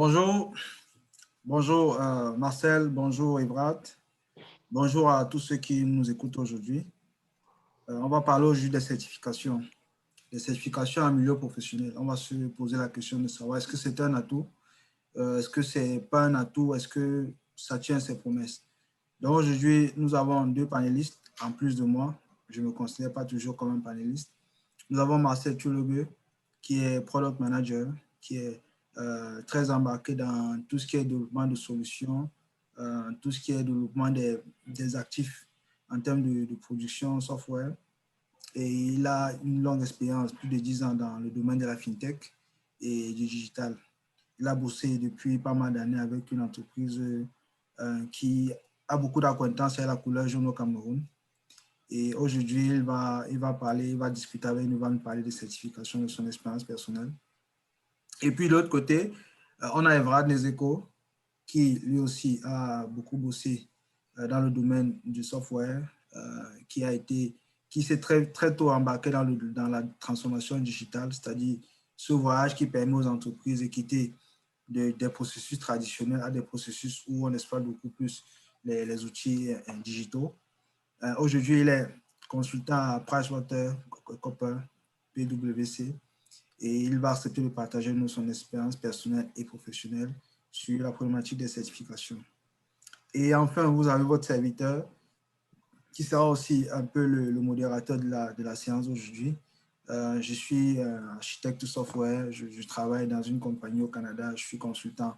Bonjour, bonjour Marcel, bonjour Evrat, bonjour à tous ceux qui nous écoutent aujourd'hui. On va parler aujourd'hui des certifications en milieu professionnel. On va se poser la question de savoir est-ce que c'est un atout, est-ce que c'est pas un atout, est-ce que ça tient ses promesses. Donc aujourd'hui, nous avons deux panélistes en plus de moi. Je ne me considère pas toujours comme un panéliste. Nous avons Marcel Tulogue, qui est Product Manager, qui est très embarqué dans tout ce qui est développement de solutions, tout ce qui est développement des actifs en termes de production software. Et il a une longue expérience, plus de 10 ans dans le domaine de la fintech et du digital. Il a bossé depuis pas mal d'années avec une entreprise qui a beaucoup d'acquaintances à la couleur jaune au Cameroun. Et aujourd'hui, il va parler, il va discuter avec nous, il va nous parler des certifications de son expérience personnelle. Et puis de l'autre côté, on a Evrad Nezeko, qui lui aussi a beaucoup bossé dans le domaine du software, qui s'est très tôt embarqué dans la transformation digitale, c'est-à-dire ce voyage qui permet aux entreprises de quitter des processus traditionnels à des processus où on exploite beaucoup plus les outils digitaux. Aujourd'hui, il est consultant à PricewaterhouseCoopers, PwC, et il va accepter de partager nous son expérience personnelle et professionnelle sur la problématique des certifications. Et enfin, vous avez votre serviteur qui sera aussi un peu le modérateur de la séance aujourd'hui. Je suis architecte software, je travaille dans une compagnie au Canada, je suis consultant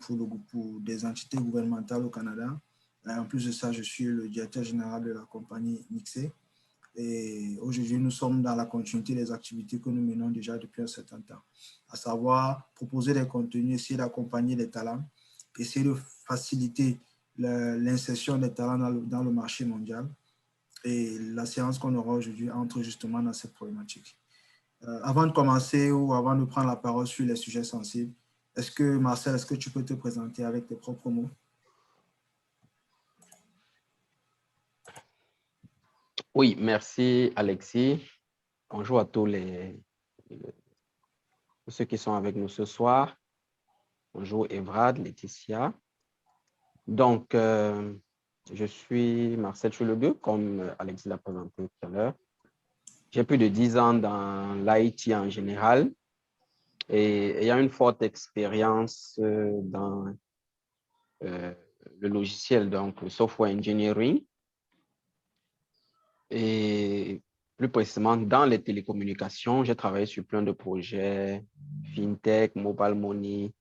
pour des entités gouvernementales au Canada. En plus de ça, je suis le directeur général de la compagnie Mixé. Et aujourd'hui, nous sommes dans la continuité des activités que nous menons déjà depuis un certain temps, à savoir proposer des contenus, essayer d'accompagner les talents, essayer de faciliter l'insertion des talents dans le marché mondial. Et la séance qu'on aura aujourd'hui entre justement dans cette problématique. Avant de commencer ou avant de prendre la parole sur les sujets sensibles, Marcel, est-ce que tu peux te présenter avec tes propres mots? Oui, merci Alexis. Bonjour à tous ceux qui sont avec nous ce soir. Bonjour Evrad, Laetitia. Donc, je suis Marcel Chulegue, comme Alexis l'a présenté tout à l'heure. J'ai plus de 10 ans dans l'IT en général et ayant une forte expérience dans le logiciel, donc le software engineering et plus précisément dans les télécommunications. J'ai travaillé sur plein de projets, fintech, mobile money,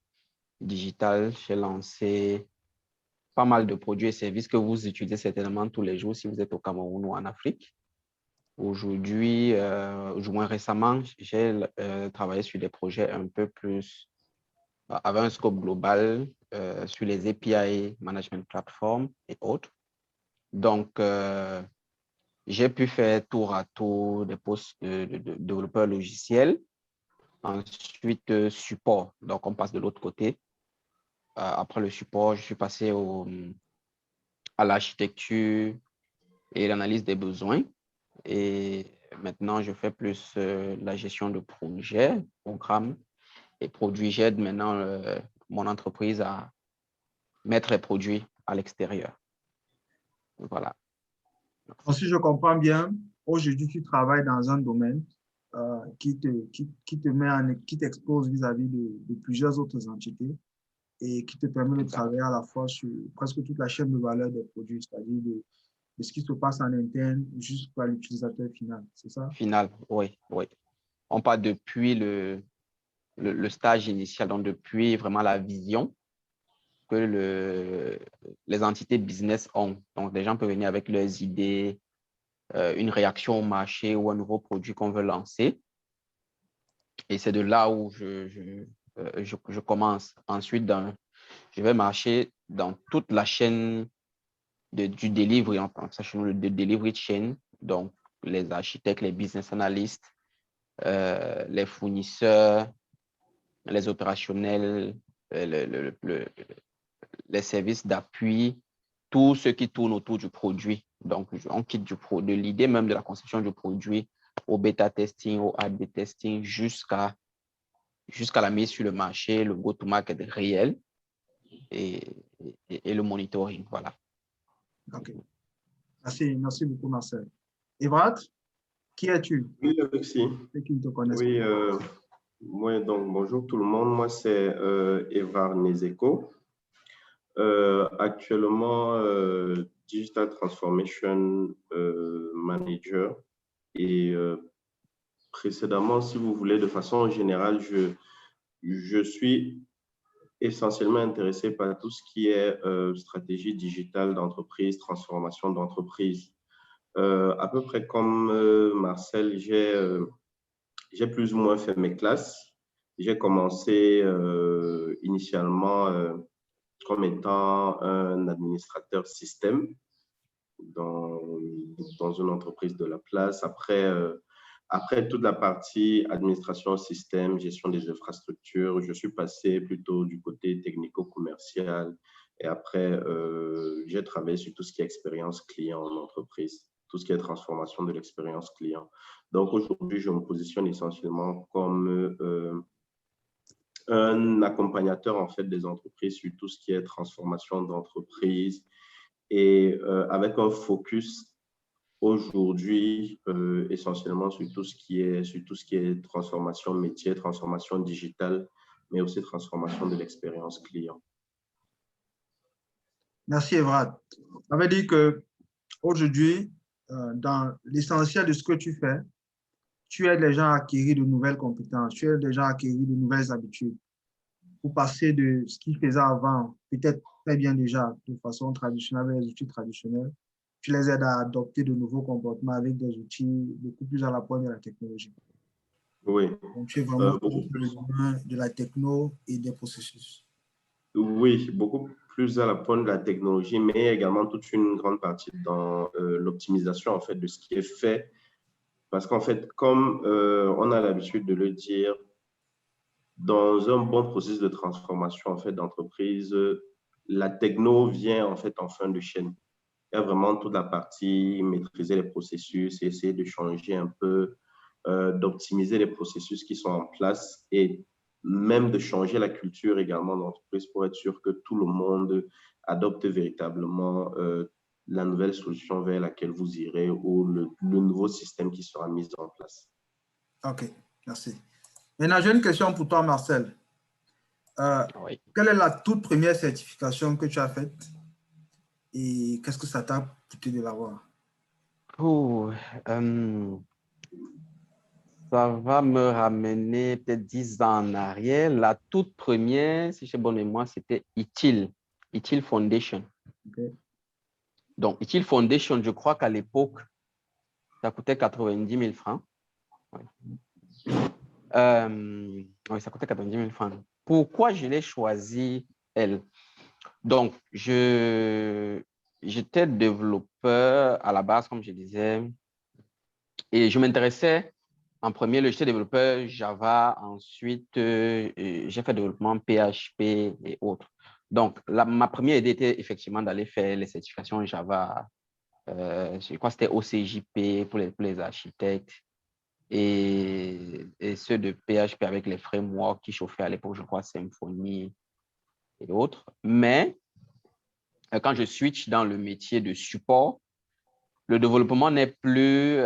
digital. J'ai lancé pas mal de produits et services que vous utilisez certainement tous les jours si vous êtes au Cameroun ou en Afrique. Aujourd'hui, moins récemment, j'ai travaillé sur des projets un peu plus avec un scope global sur les API, Management Platform et autres. Donc, j'ai pu faire tour à tour des postes de développeur logiciel. Ensuite, support. Donc, on passe de l'autre côté. Après le support, je suis passé à l'architecture et l'analyse des besoins. Et maintenant, je fais plus la gestion de projets, programmes et produits. J'aide maintenant mon entreprise à mettre les produits à l'extérieur. Voilà. Donc, si je comprends bien, aujourd'hui, tu travailles dans un domaine qui t'expose vis-à-vis de plusieurs autres entités et qui te permet de travailler à la fois sur presque toute la chaîne de valeur des produits, c'est-à-dire de ce qui se passe en interne jusqu'à l'utilisateur final, c'est ça? Final, oui, oui. On part depuis le stage initial, donc depuis vraiment la vision que les entités business ont. Donc, les gens peuvent venir avec leurs idées, une réaction au marché ou un nouveau produit qu'on veut lancer. Et c'est de là où je commence. Ensuite, je vais marcher dans toute la chaîne du delivery, le delivery chain, donc les architectes, les business analysts, les fournisseurs, les opérationnels, les services d'appui, tout ce qui tourne autour du produit. Donc, on quitte de l'idée même de la conception du produit au bêta testing, au A/B testing, jusqu'à jusqu'à la mise sur le marché, le go-to-market réel et le monitoring. Voilà. OK. Merci beaucoup, Marcel. Evrad, qui es-tu? Oui, Alexis. Ceux qui ne te connaissent Oui, pas. donc bonjour tout le monde. Moi, c'est Evrard Nezeko. Actuellement, Digital Transformation Manager. Et précédemment, si vous voulez, de façon générale, je suis essentiellement intéressé par tout ce qui est stratégie digitale d'entreprise, transformation d'entreprise. À peu près comme Marcel, j'ai plus ou moins fait mes classes. J'ai commencé initialement comme étant un administrateur système dans une entreprise de la place. Après toute la partie administration système, gestion des infrastructures, je suis passé plutôt du côté technico-commercial. Et après, j'ai travaillé sur tout ce qui est expérience client en entreprise, tout ce qui est transformation de l'expérience client. Donc aujourd'hui, je me positionne essentiellement comme un accompagnateur en fait des entreprises sur tout ce qui est transformation d'entreprise et avec un focus aujourd'hui essentiellement sur tout ce qui est transformation métier, transformation digitale, mais aussi transformation de l'expérience client. Merci, Evrad. Ça veut dire qu'aujourd'hui, dans l'essentiel de ce que tu fais, tu aides les gens à acquérir de nouvelles compétences, tu aides les gens à acquérir de nouvelles habitudes pour passer de ce qu'ils faisaient avant, peut-être très bien déjà, de façon traditionnelle, avec les outils traditionnels. Tu les aides à adopter de nouveaux comportements avec des outils beaucoup plus à la pointe de la technologie. Oui. Donc, tu es vraiment de la techno et des processus. Oui, beaucoup plus à la pointe de la technologie, mais également toute une grande partie dans l'optimisation en fait de ce qui est fait. Parce qu'en fait, comme on a l'habitude de le dire, dans un bon processus de transformation en fait d'entreprise, la techno vient en fait en fin de chaîne. Il y a vraiment toute la partie maîtriser les processus, essayer de changer un peu, d'optimiser les processus qui sont en place et même de changer la culture également d'entreprise pour être sûr que tout le monde adopte véritablement la nouvelle solution vers laquelle vous irez ou le nouveau système qui sera mis en place. OK, merci. Maintenant, j'ai une question pour toi, Marcel. Oui. Quelle est la toute première certification que tu as faite et qu'est-ce que ça t'a coûté de l'avoir? Ça va me ramener peut-être 10 ans en arrière. La toute première, si j'ai bonne mémoire, c'était ITIL Foundation. Okay. Donc, ITIL Foundation, je crois qu'à l'époque, ça coûtait 90 000 francs. Oui. Oui, ça coûtait 90 000 francs. Pourquoi je l'ai choisi, elle? Donc, j'étais développeur à la base, comme je disais, et je m'intéressais en premier, j'étais développeur Java, ensuite j'ai fait développement PHP et autres. Donc, ma première idée était effectivement d'aller faire les certifications Java. Je crois que c'était OCJP pour les architectes et ceux de PHP avec les frameworks qui chauffaient à l'époque, je crois, Symfony et autres. Mais quand je switch dans le métier de support, le développement n'est plus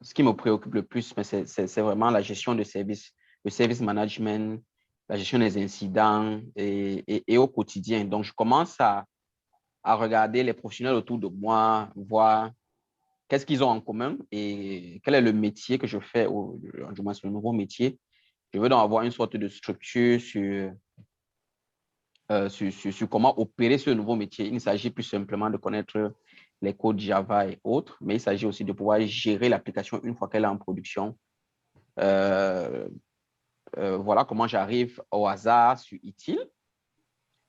ce qui me préoccupe le plus, c'est vraiment la gestion de service, le service management, la gestion des incidents et au quotidien. Donc, je commence à regarder les professionnels autour de moi, voir qu'est-ce qu'ils ont en commun et quel est le métier que je fais, ou du moins le nouveau métier. Je veux donc avoir une sorte de structure sur comment opérer ce nouveau métier. Il ne s'agit plus simplement de connaître les codes Java et autres, mais il s'agit aussi de pouvoir gérer l'application une fois qu'elle est en production. Voilà comment j'arrive au hasard sur ITIL.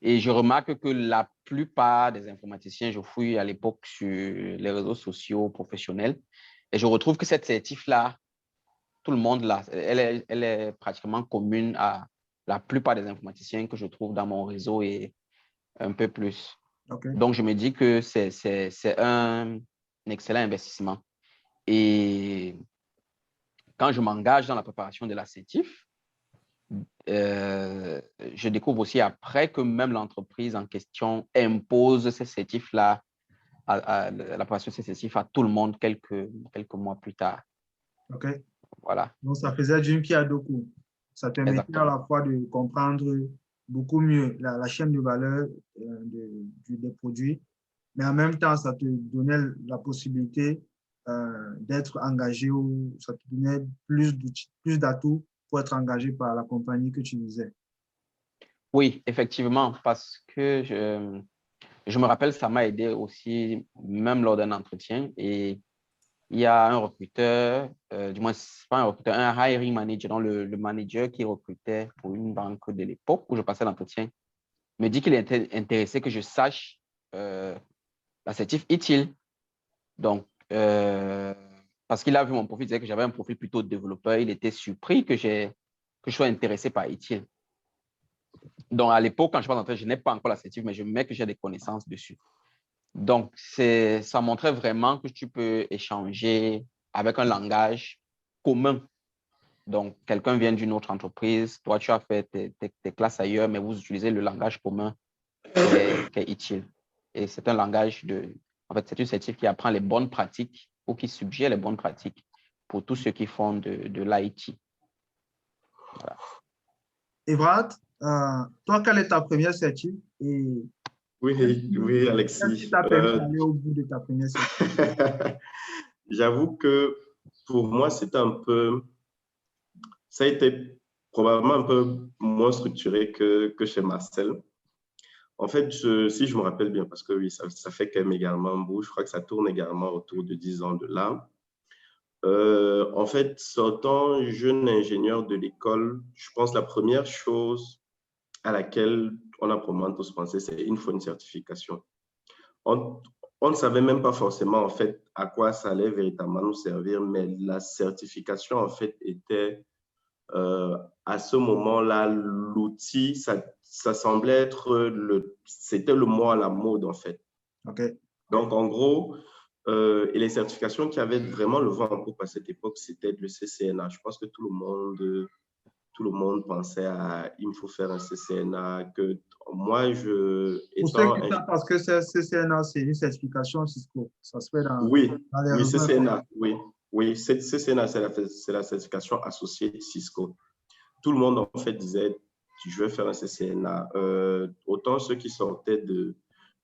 Et je remarque que la plupart des informaticiens, je fouille à l'époque sur les réseaux sociaux professionnels et je retrouve que cette certif-là, tout le monde là, elle est pratiquement commune à la plupart des informaticiens que je trouve dans mon réseau et un peu plus. Okay. Donc, je me dis que c'est un excellent investissement. Et quand je m'engage dans la préparation de la certif, je découvre aussi après que même l'entreprise en question impose ces certifs-là, l'approbation de ces certifs à tout le monde quelques mois plus tard. OK. Voilà. Donc, ça faisait d'une pierre deux coups. Ça permettait à la fois de comprendre beaucoup mieux la chaîne de valeur des produits, mais en même temps, ça te donnait la possibilité d'être engagé ou ça te donnait plus d'atouts pour être engagé par la compagnie que tu disais. Oui, effectivement, parce que je me rappelle, ça m'a aidé aussi, même lors d'un entretien. Et il y a un recruteur, du moins, c'est pas un recruteur, un hiring manager, donc le manager qui recrutait pour une banque de l'époque où je passais l'entretien, me dit qu'il était intéressé que je sache l'assertif utile. Donc, parce qu'il a vu mon profil, il disait que j'avais un profil plutôt développeur. Il était surpris que je sois intéressé par utile. Donc, à l'époque, quand je passe l'entretien, je n'ai pas encore l'assertif, mais je mets que j'ai des connaissances dessus. Donc, ça montrait vraiment que tu peux échanger avec un langage commun. Donc, quelqu'un vient d'une autre entreprise, toi, tu as fait tes classes ailleurs, mais vous utilisez le langage commun qui est utile. Et c'est un langage en fait, c'est une certif qui apprend les bonnes pratiques ou qui suggère les bonnes pratiques pour tous ceux qui font de l'IT. Voilà. Evrard, toi, quelle est ta première certif et Oui, qu'est-ce qui Alexis. t'a permis d'aller au bout de ta première certif? J'avoue que pour moi, c'était ça a été probablement un peu moins structuré que chez Marcel. En fait, si je me rappelle bien, parce que oui, ça fait quand même également un bout, je crois que ça tourne également autour de 10 ans de là. En fait, sortant jeune ingénieur de l'école, je pense que la première chose à laquelle on a probablement tous pensé, c'est une fois une certification. On ne savait même pas forcément en fait à quoi ça allait véritablement nous servir, mais la certification en fait était à ce moment-là l'outil, ça semblait être c'était le mot à la mode en fait. Okay. Donc en gros, et les certifications qui avaient vraiment le vent en poupe à cette époque, c'était le CCNA. Je pense que tout le monde pensait à il me faut faire un CCNA, que moi, Pour ceux qui savent, parce que CCNA, c'est une certification Cisco. Ça se fait dans oui, les oui, réseaux. CCNA, oui, CCNA, c'est la certification associée Cisco. Tout le monde, en fait, disait, je vais faire un CCNA. Autant ceux qui sortaient du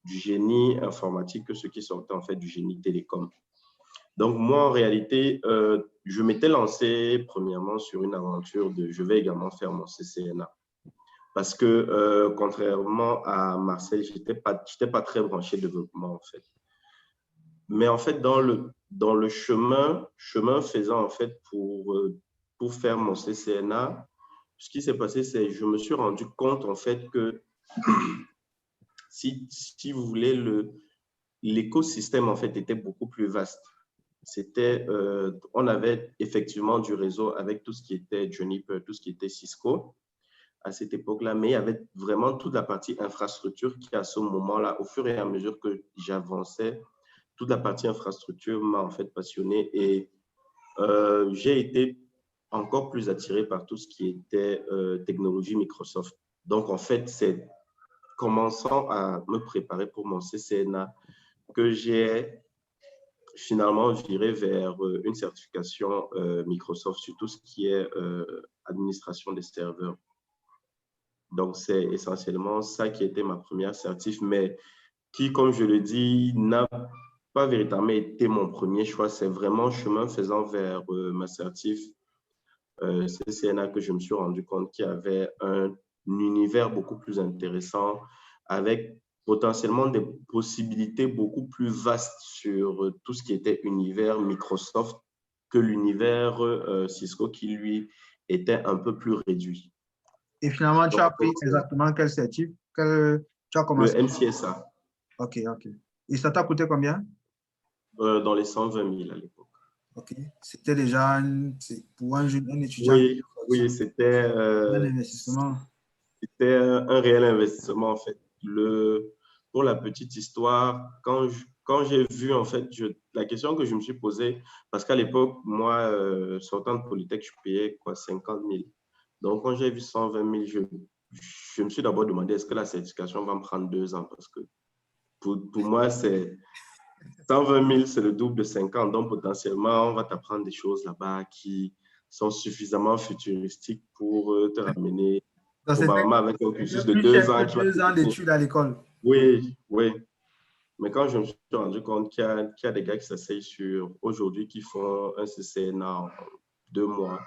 génie informatique que ceux qui sortaient, en fait, du génie télécom. Donc, moi, en réalité, je m'étais lancé premièrement sur une aventure de je vais également faire mon CCNA. Parce que, contrairement à Marcel, je n'étais pas très branché développement, en fait. Mais en fait, dans le chemin faisant, en fait, pour faire mon CCNA, ce qui s'est passé, c'est que je me suis rendu compte, en fait, que si vous voulez, l'écosystème, en fait, était beaucoup plus vaste. On avait effectivement du réseau avec tout ce qui était Juniper, tout ce qui était Cisco à cette époque-là, mais il y avait vraiment toute la partie infrastructure qui, à ce moment-là, au fur et à mesure que j'avançais, toute la partie infrastructure m'a en fait passionné et j'ai été encore plus attiré par tout ce qui était technologie Microsoft. Donc, en fait, c'est commençant à me préparer pour mon CCNA que j'ai finalement viré vers une certification Microsoft sur tout ce qui est administration des serveurs. Donc, c'est essentiellement ça qui était ma première certif, mais qui, comme je le dis, n'a pas véritablement été mon premier choix. C'est vraiment chemin faisant vers ma certif CCNA que je me suis rendu compte qu'il y avait un univers beaucoup plus intéressant avec potentiellement des possibilités beaucoup plus vastes sur tout ce qui était univers Microsoft que l'univers Cisco qui, lui, était un peu plus réduit. Et finalement, tu as pris exactement quel certif? Tu as commencé? Le MCSA. OK. Et ça t'a coûté combien? Dans les 120 000 à l'époque. OK. C'était déjà pour un étudiant. Oui, c'était un investissement. C'était un réel investissement, en fait. Pour la petite histoire, quand j'ai vu, en fait, la question que je me suis posée, parce qu'à l'époque, moi, sortant de Polytech, je payais quoi, 50 000. Donc, quand j'ai vu 120 000, je me suis d'abord demandé est-ce que la certification va me prendre 2 ans parce que pour moi, 120 000, c'est le double de 50. Donc, potentiellement, on va t'apprendre des choses là-bas qui sont suffisamment futuristiques pour te ramener, Donc, probablement avec un cursus de plus 2 cher que ans qui va te 2 ans donner. d'études à l'école. Oui, oui. Mais quand je me suis rendu compte qu'il y a des gars qui s'asseyent aujourd'hui qui font un CCNA en 2 mois.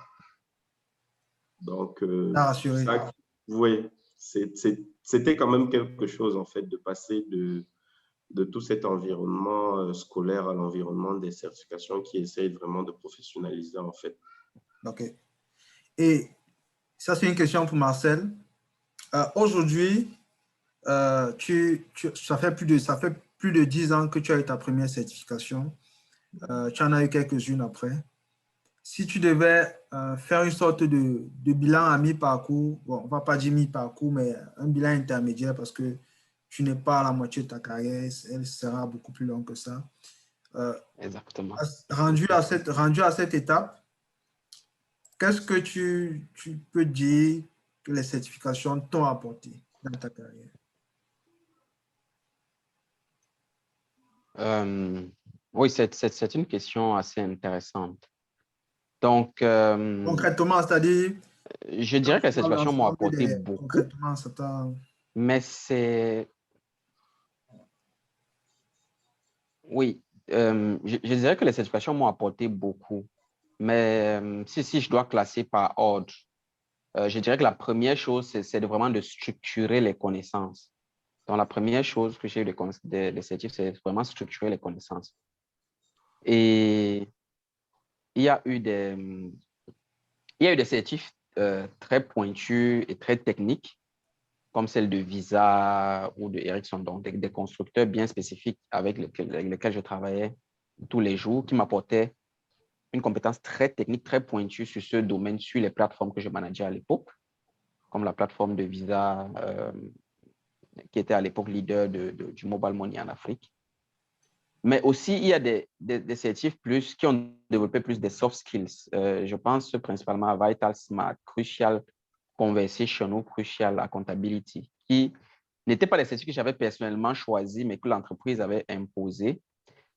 Donc, Rassuré. ça, oui, c'était quand même quelque chose, en fait, de passer de tout cet environnement scolaire à l'environnement des certifications qui essayent vraiment de professionnaliser, en fait. OK. Et ça, c'est une question pour Marcel. Aujourd'hui, ça fait plus de 10 ans que tu as eu ta première certification. Tu en as eu quelques-unes après. Si tu devais faire une sorte de bilan à mi-parcours, bon, on ne va pas dire mi-parcours, mais un bilan intermédiaire parce que tu n'es pas à la moitié de ta carrière, elle sera beaucoup plus longue que ça. Exactement. Rendu à cette étape, qu'est-ce que tu peux dire que les certifications t'ont apporté dans ta carrière? Oui, c'est une question assez intéressante. Donc, Concrètement, c'est-à-dire, je dirais que les certifications m'ont apporté beaucoup, concrètement, ça t'a... mais oui, je dirais que les certifications m'ont apporté beaucoup, mais si je dois classer par ordre, je dirais que la première chose, c'est vraiment de structurer les connaissances. Donc, la première chose que j'ai eu des certifs, c'est vraiment structurer les connaissances. Et il y a eu des certifs très pointus et très techniques, comme celle de Visa ou de Ericsson, donc des constructeurs bien spécifiques avec lesquels je travaillais tous les jours, qui m'apportaient une compétence très technique, très pointue sur ce domaine, sur les plateformes que je manageais à l'époque, comme la plateforme de Visa, qui était à l'époque leader du mobile money en Afrique. Mais aussi, il y a des certifs plus qui ont développé plus des soft skills. Je pense principalement à Vital Smart, Crucial Conversational, Crucial Accountability, qui n'étaient pas les certifs que j'avais personnellement choisis, mais que l'entreprise avait imposés.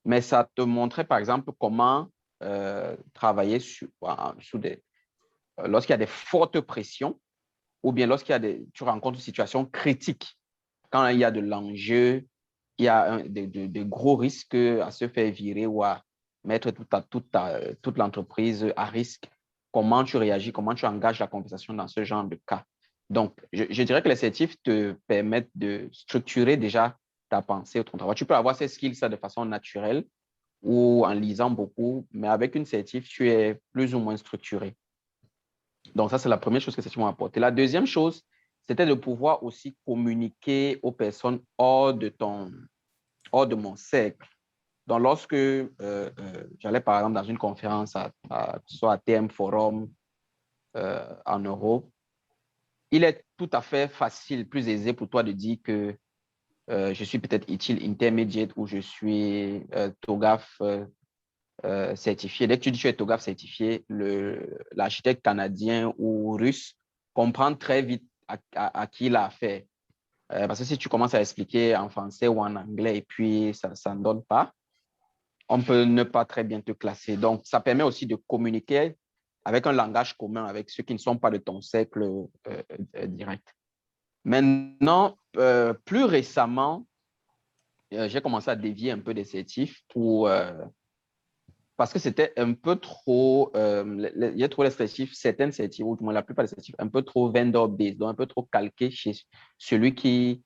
Mais ça te montrait, par exemple, comment travailler lorsqu'il y a des fortes pressions ou bien tu rencontres une situation critique, quand il y a de l'enjeu, il y a de gros risques à se faire virer ou à mettre toute l'entreprise à risque. Comment tu réagis, comment tu engages la conversation dans ce genre de cas. Donc, je dirais que les certifs te permettent de structurer déjà ta pensée ou ton travail. Tu peux avoir ces skills de façon naturelle ou en lisant beaucoup, mais avec une certif, tu es plus ou moins structuré. Donc, ça, c'est la première chose que ces m'ont apporté. La deuxième chose, c'était de pouvoir aussi communiquer aux personnes hors de mon cercle. Donc, lorsque j'allais, par exemple, dans une conférence, soit à TM Forum en Europe, il est tout à fait facile, plus aisé pour toi de dire que je suis peut-être ITIL Intermediate ou je suis TOGAF certifié. Dès que tu dis que tu es TOGAF certifié, l'architecte canadien ou russe comprend très vite à qui il a affaire. Parce que si tu commences à expliquer en français ou en anglais et puis ça ne donne pas, on peut ne pas très bien te classer. Donc, ça permet aussi de communiquer avec un langage commun avec ceux qui ne sont pas de ton cercle direct. Maintenant, plus récemment, j'ai commencé à dévier un peu des certifs parce que c'était un peu trop, j'ai trouvé les certifs, certaines certifs, ou du moins la plupart des certifs, un peu trop vendor-based, donc un peu trop calqués chez celui qui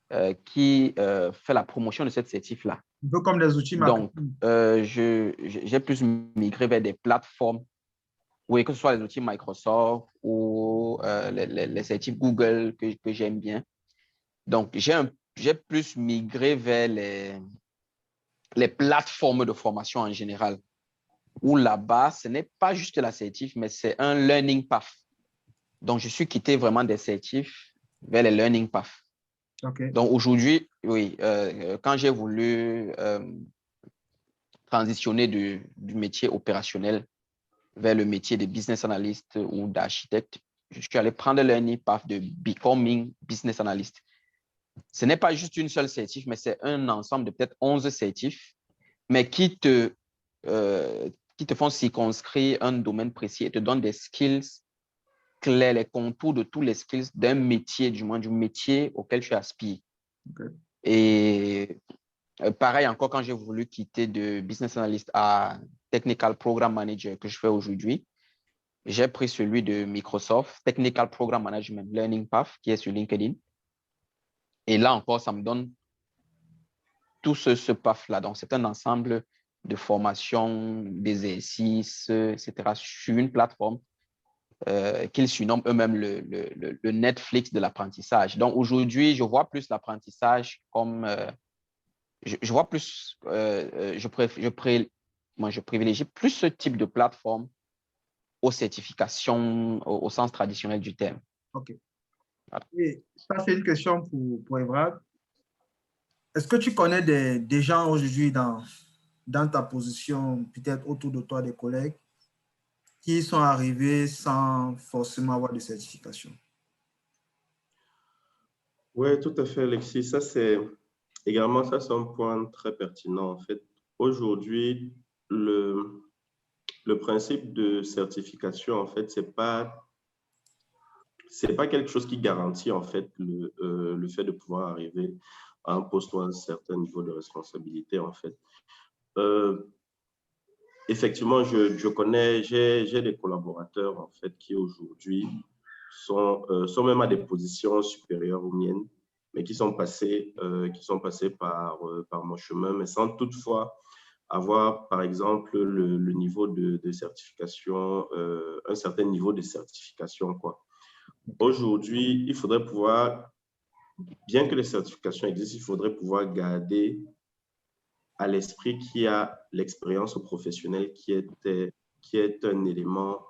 fait la promotion de cette certif-là. Un peu comme des outils Donc, marketing. j'ai plus migré vers des plateformes, oui, que ce soit les outils Microsoft ou les certifs Google que j'aime bien. Donc, j'ai plus migré vers les plateformes de formation en général, où là-bas, ce n'est pas juste la certif, mais c'est un learning path. Donc, je suis quitté vraiment des certifs vers les learning paths. Okay. Donc, aujourd'hui, oui, quand j'ai voulu transitionner du métier opérationnel vers le métier de business analyst ou d'architecte, je suis allé prendre le learning path de Becoming Business Analyst. Ce n'est pas juste une seule certif, mais c'est un ensemble de peut-être 11 certifs, mais qui te font circonscrire un domaine précis et te donnent des skills clairs, les contours de tous les skills d'un métier, du moins du métier auquel tu aspires. Okay. Et pareil encore, quand j'ai voulu quitter de Business Analyst à Technical Program Manager que je fais aujourd'hui, j'ai pris celui de Microsoft, Technical Program Management Learning Path, qui est sur LinkedIn. Et là encore, ça me donne tout ce path-là. Donc, c'est un ensemble de formations, d'exercices, etc. sur une plateforme qu'ils surnomment eux-mêmes le Netflix de l'apprentissage. Donc, aujourd'hui, je vois plus l'apprentissage comme... je vois plus... moi, je privilégie plus ce type de plateforme aux certifications au sens traditionnel du terme. OK. Voilà. Et ça, c'est une question pour Evrad. Est-ce que tu connais des gens aujourd'hui dans ta position, peut-être autour de toi, des collègues, qui sont arrivés sans forcément avoir de certification? Oui, tout à fait, Alexis. Ça, c'est un point très pertinent. En fait, aujourd'hui, le principe de certification, en fait, c'est pas quelque chose qui garantit, en fait, le fait de pouvoir arriver à un poste ou à un certain niveau de responsabilité, en fait. Effectivement, je connais, j'ai des collaborateurs, en fait, qui aujourd'hui sont même à des positions supérieures aux miennes, mais qui sont passés par mon chemin, mais sans toutefois avoir, par exemple, le niveau de certification, un certain niveau de certification, quoi. Aujourd'hui, il faudrait pouvoir, bien que les certifications existent, il faudrait pouvoir garder à l'esprit qu'il y a l'expérience professionnelle qui est un élément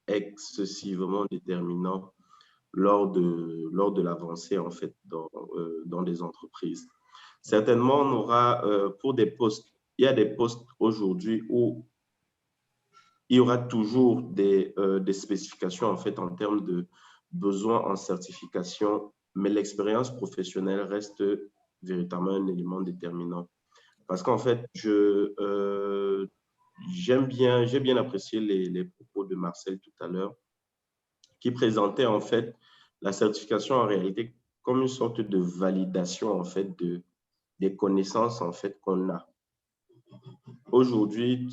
excessivement déterminant lors de l'avancée, en fait, dans des entreprises. Certainement, on aura pour des postes, il y a des postes aujourd'hui où il y aura toujours des spécifications, en fait, en termes de besoins en certification, mais l'expérience professionnelle reste véritablement un élément déterminant. Parce qu'en fait, j'ai bien apprécié les propos de Marcel tout à l'heure, qui présentait en fait la certification en réalité comme une sorte de validation en fait des connaissances en fait qu'on a. Aujourd'hui,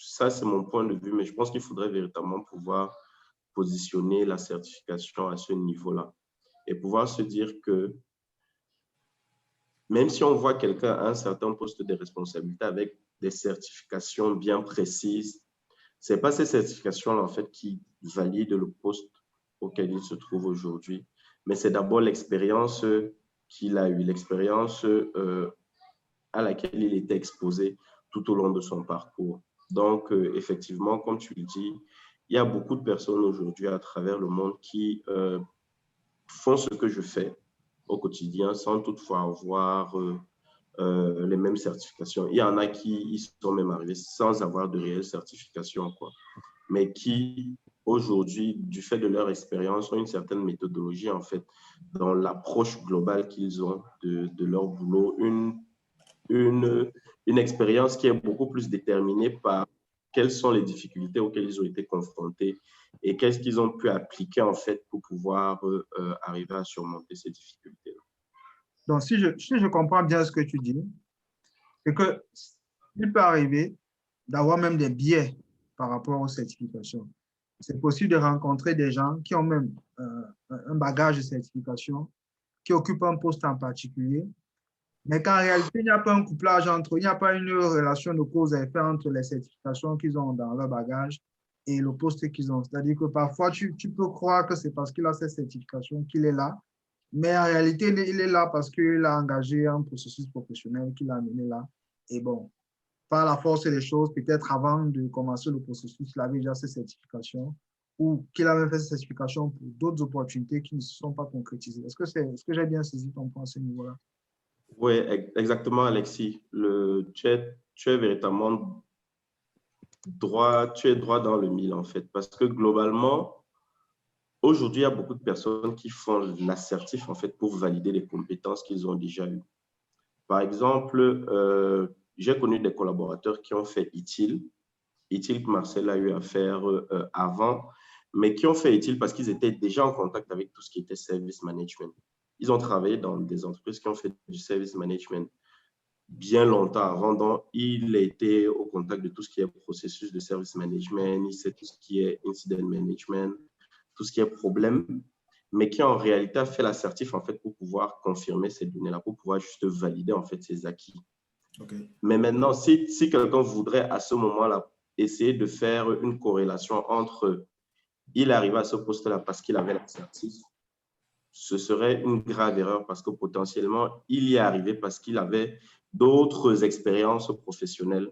ça c'est mon point de vue, mais je pense qu'il faudrait véritablement pouvoir positionner la certification à ce niveau-là et pouvoir se dire que même si on voit quelqu'un à un certain poste de responsabilité avec des certifications bien précises, ce n'est pas ces certifications-là, en fait, qui valident le poste auquel il se trouve aujourd'hui, mais c'est d'abord l'expérience qu'il a eue, l'expérience à laquelle il était exposé tout au long de son parcours. Donc, effectivement, comme tu le dis, il y a beaucoup de personnes aujourd'hui à travers le monde qui font ce que je fais au quotidien sans toutefois avoir les mêmes certifications. Il y en a qui y sont même arrivés sans avoir de réelle certification, quoi, mais qui, aujourd'hui, du fait de leur expérience, ont une certaine méthodologie, en fait, dans l'approche globale qu'ils ont de leur boulot, une expérience qui est beaucoup plus déterminée par quelles sont les difficultés auxquelles ils ont été confrontés et qu'est-ce qu'ils ont pu appliquer, en fait, pour pouvoir arriver à surmonter ces difficultés-là. Donc, si je comprends bien ce que tu dis, c'est qu'il peut arriver d'avoir même des biais par rapport aux certifications. C'est possible de rencontrer des gens qui ont même un bagage de certification, qui occupent un poste en particulier, mais qu'en réalité, il n'y a pas un couplage entre eux, il n'y a pas une relation de cause à effet entre les certifications qu'ils ont dans leur bagage et le poste qu'ils ont. C'est-à-dire que parfois, tu peux croire que c'est parce qu'il a cette certification qu'il est là, mais en réalité, il est là parce qu'il a engagé un processus professionnel qu'il a amené là. Et bon, par la force des choses, peut-être avant de commencer le processus, il avait déjà ses certifications ou qu'il avait fait ses certifications pour d'autres opportunités qui ne se sont pas concrétisées. Est-ce que j'ai bien saisi ton point à ce niveau-là? Oui, exactement, Alexis. Tu es véritablement droit, tu es droit dans le mille, en fait, parce que globalement, aujourd'hui, il y a beaucoup de personnes qui font l'assertif en fait pour valider les compétences qu'ils ont déjà eues. Par exemple, j'ai connu des collaborateurs qui ont fait ITIL que Marcel a eu à faire avant, mais qui ont fait ITIL parce qu'ils étaient déjà en contact avec tout ce qui était service management. Ils ont travaillé dans des entreprises qui ont fait du service management bien longtemps avant, donc il était au contact de tout ce qui est processus de service management, il sait tout ce qui est incident management, tout ce qui est problème, mais qui en réalité a fait l'assertif en fait pour pouvoir confirmer ces données-là, pour pouvoir juste valider en fait ses acquis. Okay. Mais maintenant, si quelqu'un voudrait à ce moment-là essayer de faire une corrélation entre il arrive à ce poste-là parce qu'il avait l'assertif, ce serait une grave erreur parce que potentiellement, il y est arrivé parce qu'il avait d'autres expériences professionnelles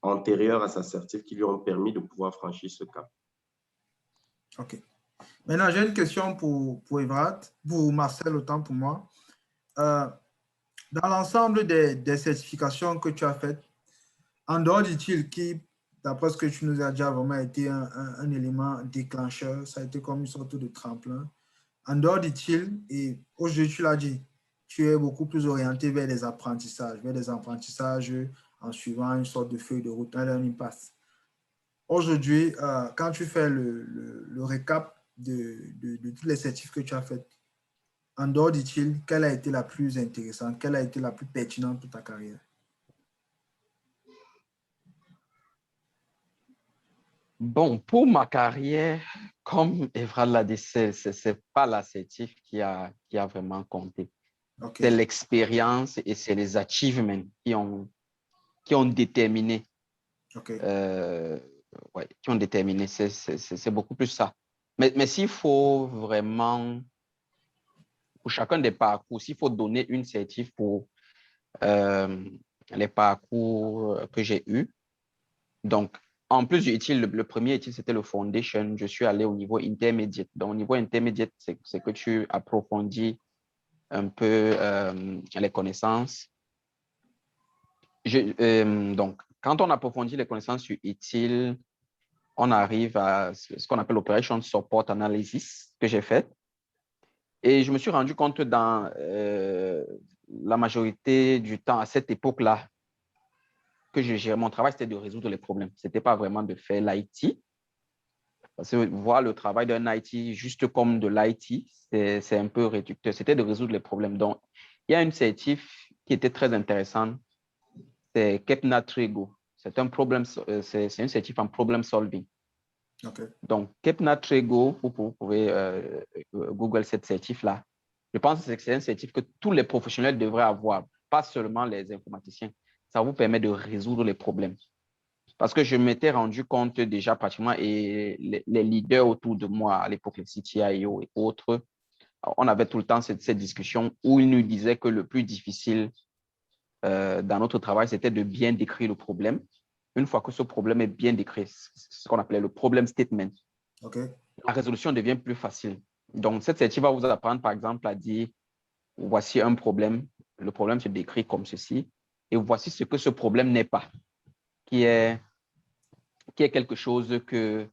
antérieures à sa assertif qui lui ont permis de pouvoir franchir ce cap. OK. Maintenant, j'ai une question pour Evrat, pour Marcel, autant pour moi. Dans l'ensemble des certifications que tu as faites, en dehors d'ITIL, qui, d'après ce que tu nous as déjà vraiment été un élément déclencheur, ça a été comme une sorte de tremplin. En dehors d'ITIL, et aujourd'hui, tu l'as dit, tu es beaucoup plus orienté vers des apprentissages en suivant une sorte de feuille de route, un learning path. Aujourd'hui, quand tu fais le récap de toutes les certifs que tu as faites, en dehors d'ITIL, quelle a été la plus intéressante, quelle a été la plus pertinente pour ta carrière? Bon, pour ma carrière, comme Evra l'a dit, ce n'est pas l'assertif qui a vraiment compté. Okay. C'est l'expérience et c'est les achievements qui ont déterminé. Okay. Ouais, qui ont déterminé. C'est beaucoup plus ça. Mais s'il faut vraiment, pour chacun des parcours, s'il faut donner une certif pour les parcours que j'ai eus, donc, en plus du ITIL, le premier ITIL, c'était le Foundation. Je suis allé au niveau intermédiaire. Donc, au niveau intermédiaire, c'est que tu approfondis un peu les connaissances. Donc, quand on approfondit les connaissances sur ITIL, on arrive à ce qu'on appelle Operation Support Analysis que j'ai fait. Et je me suis rendu compte dans la majorité du temps, à cette époque-là, que mon travail, c'était de résoudre les problèmes. Ce n'était pas vraiment de faire l'IT. Parce que voir le travail d'un IT juste comme de l'IT, c'est un peu réducteur. C'était de résoudre les problèmes. Donc, il y a une certif qui était très intéressante. C'est Kepna Trego. C'est une certif en problem solving. Okay. Donc, Kepna Trego, vous pouvez Google cette certif-là. Je pense que c'est un certif que tous les professionnels devraient avoir, pas seulement les informaticiens. Ça vous permet de résoudre les problèmes. Parce que je m'étais rendu compte déjà pratiquement, et les leaders autour de moi, à l'époque, les CTIO et autres, on avait tout le temps cette discussion où ils nous disaient que le plus difficile dans notre travail, c'était de bien décrire le problème. Une fois que ce problème est bien décrit, ce qu'on appelait le problem statement, okay, la résolution devient plus facile. Donc, cette certif va vous apprendre, par exemple, à dire, voici un problème, le problème se décrit comme ceci, et voici ce que ce problème n'est pas, qui est quelque chose que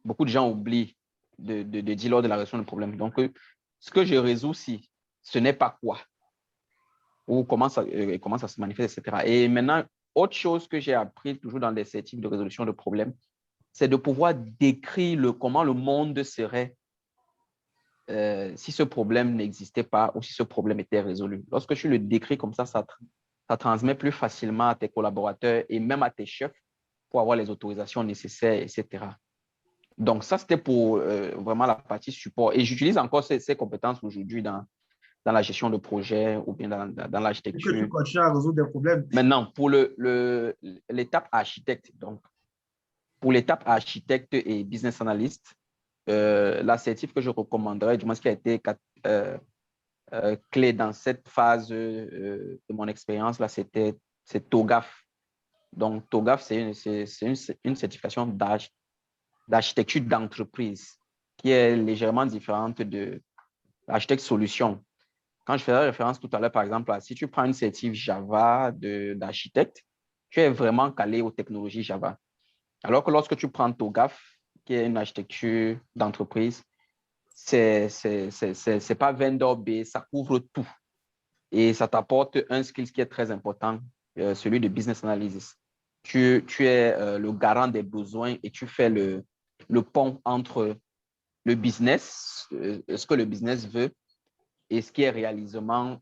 beaucoup de gens oublient de dire lors de la résolution du problème. Donc, ce que je résous, si ce n'est pas quoi, ou comment ça se manifeste, etc. Et maintenant, autre chose que j'ai appris toujours dans les certifs de résolution de problèmes, c'est de pouvoir décrire comment le monde serait si ce problème n'existait pas ou si ce problème était résolu. Lorsque tu le décris comme ça transmet plus facilement à tes collaborateurs et même à tes chefs pour avoir les autorisations nécessaires, etc. Donc, ça, c'était pour vraiment la partie support. Et j'utilise encore ces compétences aujourd'hui dans la gestion de projet ou bien dans l'architecture. Que tu continues à résoudre des problèmes. Maintenant, pour l'étape architecte, donc, pour l'étape architecte et business analyst, l'assertif que je recommanderais, du moins ce qui a été clé dans cette phase de mon expérience, là, c'est TOGAF. Donc, TOGAF, c'est une certification d'architecture d'entreprise qui est légèrement différente de l'architecte solution. Quand je faisais référence tout à l'heure, par exemple, si tu prends une certif Java d'architecte, tu es vraiment calé aux technologies Java. Alors que lorsque tu prends TOGAF, qui est une architecture d'entreprise, c'est pas vendor based, ça couvre tout. Et ça t'apporte un skill qui est très important, celui de business analysis. Tu es le garant des besoins et tu fais le pont entre le business, ce que le business veut, et ce qui est réellement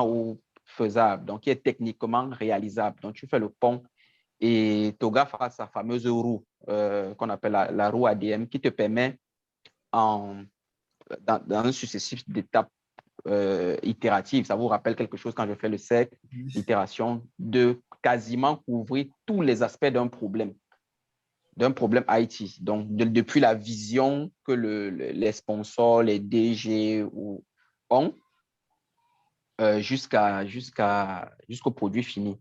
ou faisable, donc qui est techniquement réalisable. Donc, tu fais le pont et TOGAF a sa fameuse roue qu'on appelle la roue ADM qui te permet, dans un successif d'étapes itératives, ça vous rappelle quelque chose quand je fais le cercle, itération, de quasiment couvrir tous les aspects d'un problème IT. Donc, depuis la vision que les sponsors, les DG ont, jusqu'au produit fini.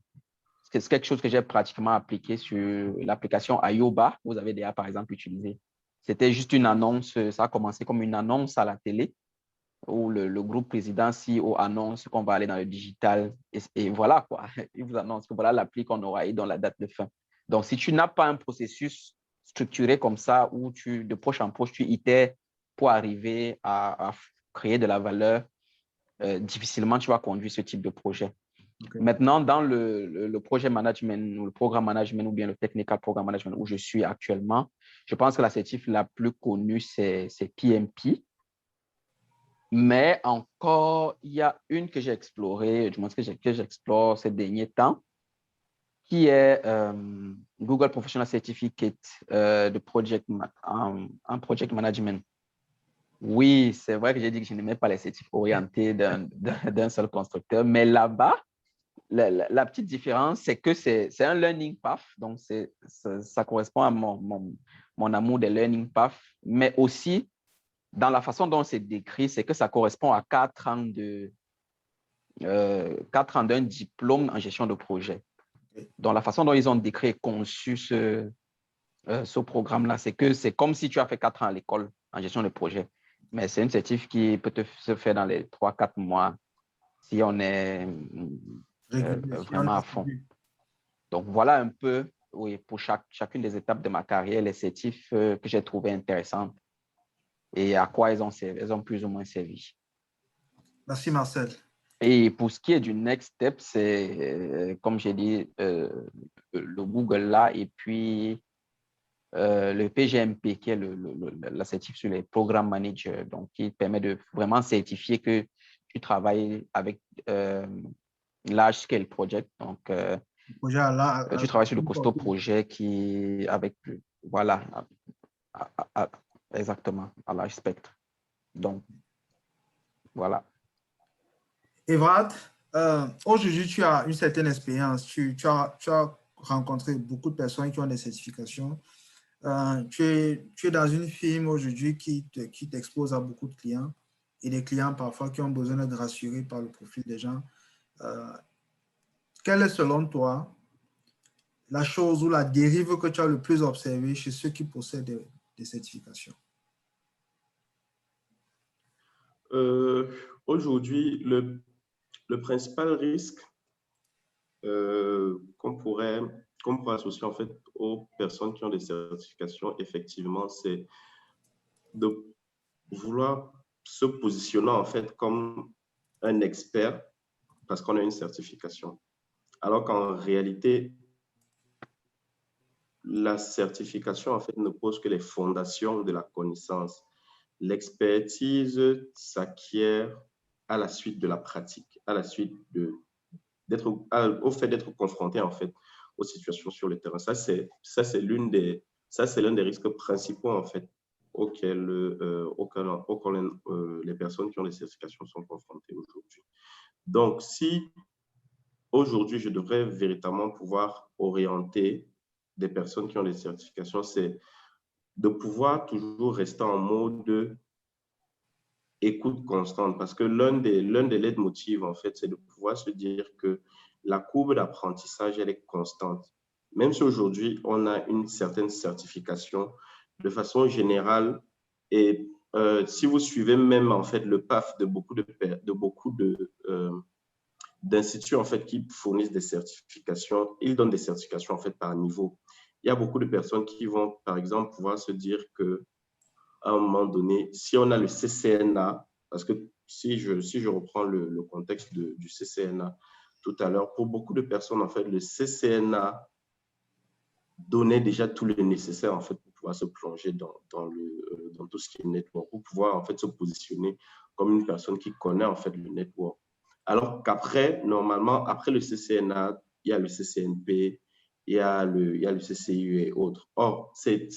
C'est quelque chose que j'ai pratiquement appliqué sur l'application Ayoba. Vous avez déjà, par exemple, utilisé. C'était juste une annonce. Ça a commencé comme une annonce à la télé où le groupe président CEO annonce qu'on va aller dans le digital. Et voilà, quoi. Il vous annonce que voilà l'appli qu'on aura et dans la date de fin. Donc, si tu n'as pas un processus structuré comme ça où de proche en proche, tu itères pour arriver à créer de la valeur, difficilement tu vas conduire ce type de projet. Okay. Maintenant, dans le projet management, ou le programme management ou bien le technical program management où je suis actuellement, je pense que la certif la plus connue, c'est PMP. Mais encore, il y a une que j'ai explorée, du moins que j'explore ces derniers temps, qui est Google Professional Certificate de en Project Management. Oui, c'est vrai que j'ai dit que je n'aimais pas les certifs orientés d'un seul constructeur, mais là-bas, la petite différence, c'est que c'est un learning path, donc ça correspond à mon amour des learning paths, mais aussi, dans la façon dont c'est décrit, c'est que ça correspond à 4 ans d'un diplôme en gestion de projet. Donc, la façon dont ils ont décrit et conçu ce programme-là, c'est que c'est comme si tu as fait 4 ans à l'école en gestion de projet. Mais c'est une certif qui peut se faire dans les 3-4 mois si on est vraiment à fond. Donc, voilà un peu, oui, pour chacune des étapes de ma carrière, les certifs que j'ai trouvés intéressantes et à quoi elles ont plus ou moins servi. Merci, Marcel. Et pour ce qui est du next step, c'est, comme j'ai dit, le Google là, et puis le PGMP, qui est la certif sur les programmes managers, donc qui permet de vraiment certifier que tu travailles avec large scale project. Donc, tu travailles sur le costaud projet qui, avec, voilà, exactement, à large spectre. Donc, voilà. Evrad, aujourd'hui, tu as une certaine expérience. Tu as rencontré beaucoup de personnes qui ont des certifications. Tu es dans une firme aujourd'hui qui t'expose à beaucoup de clients et des clients parfois qui ont besoin d'être rassurés par le profil des gens. Quelle est selon toi la chose ou la dérive que tu as le plus observée chez ceux qui possèdent des certifications? Aujourd'hui, le principal risque qu'on pourrait associer en fait aux personnes qui ont des certifications, effectivement, c'est de vouloir se positionner en fait comme un expert parce qu'on a une certification. Alors qu'en réalité, la certification en fait ne pose que les fondations de la connaissance. L'expertise s'acquiert à la suite de la pratique, à la suite au fait d'être confronté en fait aux situations sur le terrain. Ça c'est l'un des risques principaux en fait auxquels les personnes qui ont des certifications sont confrontées aujourd'hui. Donc, si aujourd'hui je devrais véritablement pouvoir orienter des personnes qui ont des certifications, c'est de pouvoir toujours rester en mode écoute constante, parce que l'un des leitmotivs, en fait, c'est de pouvoir se dire que la courbe d'apprentissage, elle est constante. Même si aujourd'hui, on a une certaine certification, de façon générale, et si vous suivez même, en fait, le path de beaucoup d'instituts, en fait, qui fournissent des certifications, ils donnent des certifications, en fait, par niveau. Il y a beaucoup de personnes qui vont, par exemple, pouvoir se dire que à un moment donné, si on a le CCNA, parce que si je reprends le contexte du CCNA tout à l'heure, pour beaucoup de personnes, en fait, le CCNA donnait déjà tout le nécessaire, en fait, pour pouvoir se plonger dans tout ce qui est network, pour pouvoir, en fait, se positionner comme une personne qui connaît, en fait, le network. Alors qu'après, normalement, après le CCNA, il y a le CCNP, il y a le CCIU et autres. Or,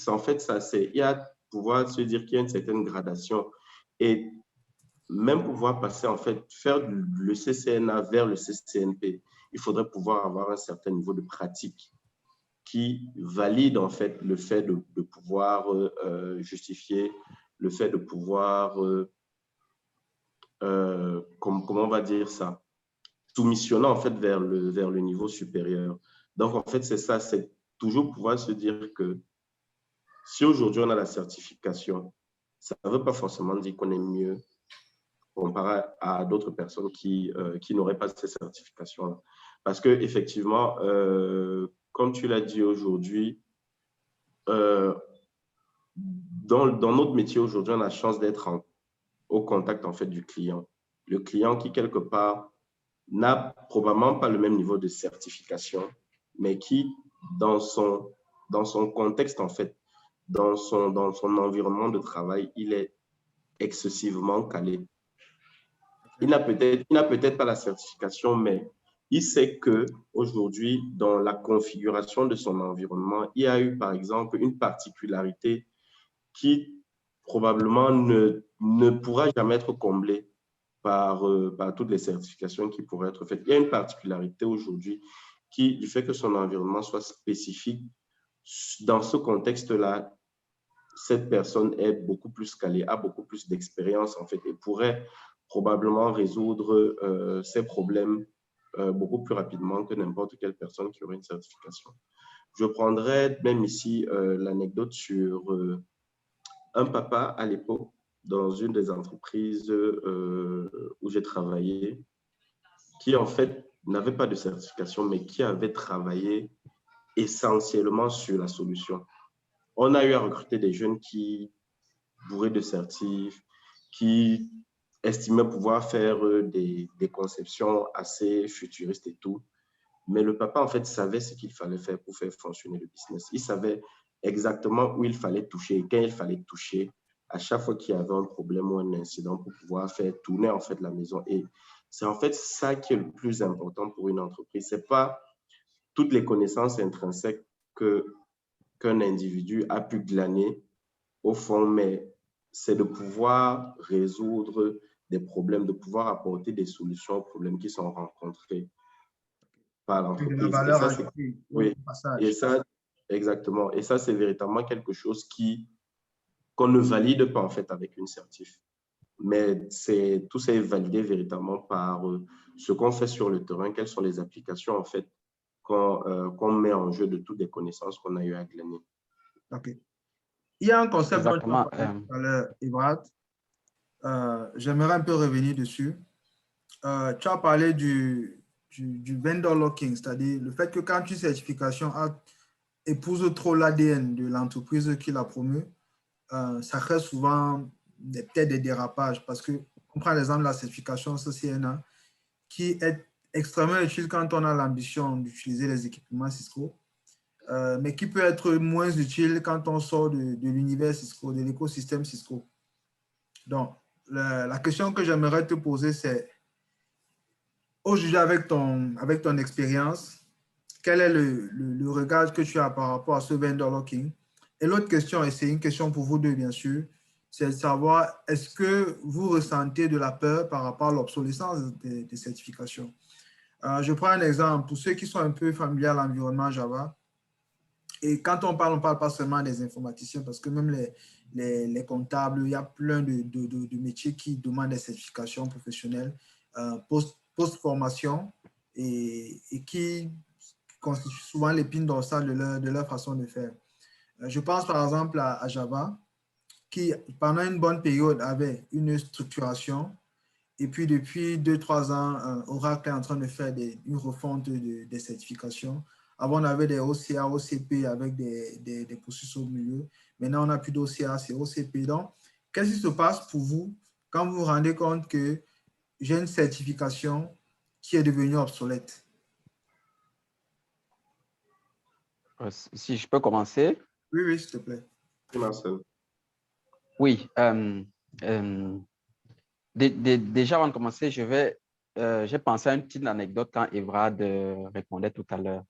en fait, il y a pouvoir se dire qu'il y a une certaine gradation et même pouvoir passer, en fait, faire le CCNA vers le CCNP, il faudrait pouvoir avoir un certain niveau de pratique qui valide, en fait, le fait de pouvoir justifier, le fait de pouvoir, comment on va dire ça, soumissionner, en fait, vers le niveau supérieur. Donc, en fait, c'est ça, c'est toujours pouvoir se dire que si aujourd'hui on a la certification, ça ne veut pas forcément dire qu'on est mieux comparé à d'autres personnes qui n'auraient pas cette certification-là. Parce qu'effectivement, comme tu l'as dit aujourd'hui, dans notre métier aujourd'hui, on a la chance d'être au contact, en fait, du client. Le client qui, quelque part, n'a probablement pas le même niveau de certification, mais qui, dans son contexte, en fait, dans son environnement de travail, il est excessivement calé. Il n'a peut-être pas la certification, mais il sait qu'aujourd'hui, dans la configuration de son environnement, il y a eu, par exemple, une particularité qui probablement ne pourra jamais être comblée par toutes les certifications qui pourraient être faites. Il y a une particularité aujourd'hui du fait que son environnement soit spécifique. Dans ce contexte-là, cette personne est beaucoup plus calée, a beaucoup plus d'expérience, en fait, et pourrait probablement résoudre ces problèmes beaucoup plus rapidement que n'importe quelle personne qui aurait une certification. Je prendrais même ici l'anecdote sur un papa à l'époque dans une des entreprises où j'ai travaillé, qui en fait n'avait pas de certification, mais qui avait travaillé essentiellement sur la solution. On a eu à recruter des jeunes qui, bourrés de certifs, qui estimaient pouvoir faire des conceptions assez futuristes et tout. Mais le papa, en fait, savait ce qu'il fallait faire pour faire fonctionner le business. Il savait exactement où il fallait toucher et quand il fallait toucher à chaque fois qu'il y avait un problème ou un incident pour pouvoir faire tourner, en fait, la maison. Et c'est en fait ça qui est le plus important pour une entreprise. Ce n'est pas toutes les connaissances intrinsèques qu'un individu a pu glaner au fond, mais c'est de pouvoir résoudre des problèmes, de pouvoir apporter des solutions aux problèmes qui sont rencontrés par l'entreprise. De la valeur ajoutée. Oui, et ça, exactement. Et ça, c'est véritablement quelque chose qu'on ne valide pas, en fait, avec une certif. Mais tout ça est validé véritablement par ce qu'on fait sur le terrain, quelles sont les applications, en fait, qu'on met en jeu de toutes les connaissances qu'on a eu à glaner. OK. Il y a un concept dont tu Exactement. as parlé tout à l'heure, Evrard. J'aimerais un peu revenir dessus. Tu as parlé du vendor locking, c'est-à-dire le fait que quand une certification épouse trop l'ADN de l'entreprise qui l'a promue, ça crée souvent peut-être des dérapages parce que on prend l'exemple de la certification CCNA qui est extrêmement utile quand on a l'ambition d'utiliser les équipements Cisco, mais qui peut être moins utile quand on sort de l'univers Cisco, de l'écosystème Cisco. Donc, la question que j'aimerais te poser, c'est aujourd'hui, avec ton expérience, quel est le regard que tu as par rapport à ce vendor locking? Et l'autre question, et c'est une question pour vous deux, bien sûr, c'est de savoir, est-ce que vous ressentez de la peur par rapport à l'obsolescence des certifications? Je prends un exemple. Pour ceux qui sont un peu familiers à l'environnement Java, et quand on parle pas seulement des informaticiens, parce que même les comptables, il y a plein de métiers qui demandent des certifications professionnelles post-formation et qui constituent souvent l'épine dorsale de leur façon de faire. Je pense par exemple à Java, qui pendant une bonne période avait une structuration, et puis depuis 2-3 ans, Oracle est en train de faire une refonte des certifications. Avant, on avait des OCA, OCP avec des processus au milieu. Maintenant, on n'a plus d'OCA, c'est OCP. Donc, qu'est-ce qui se passe pour vous quand vous vous rendez compte que j'ai une certification qui est devenue obsolète? Si je peux commencer. Oui, oui, s'il te plaît. Oui, Marcel. Oui. Déjà, avant de commencer, j'ai pensé à une petite anecdote quand Evrad répondait tout à l'heure.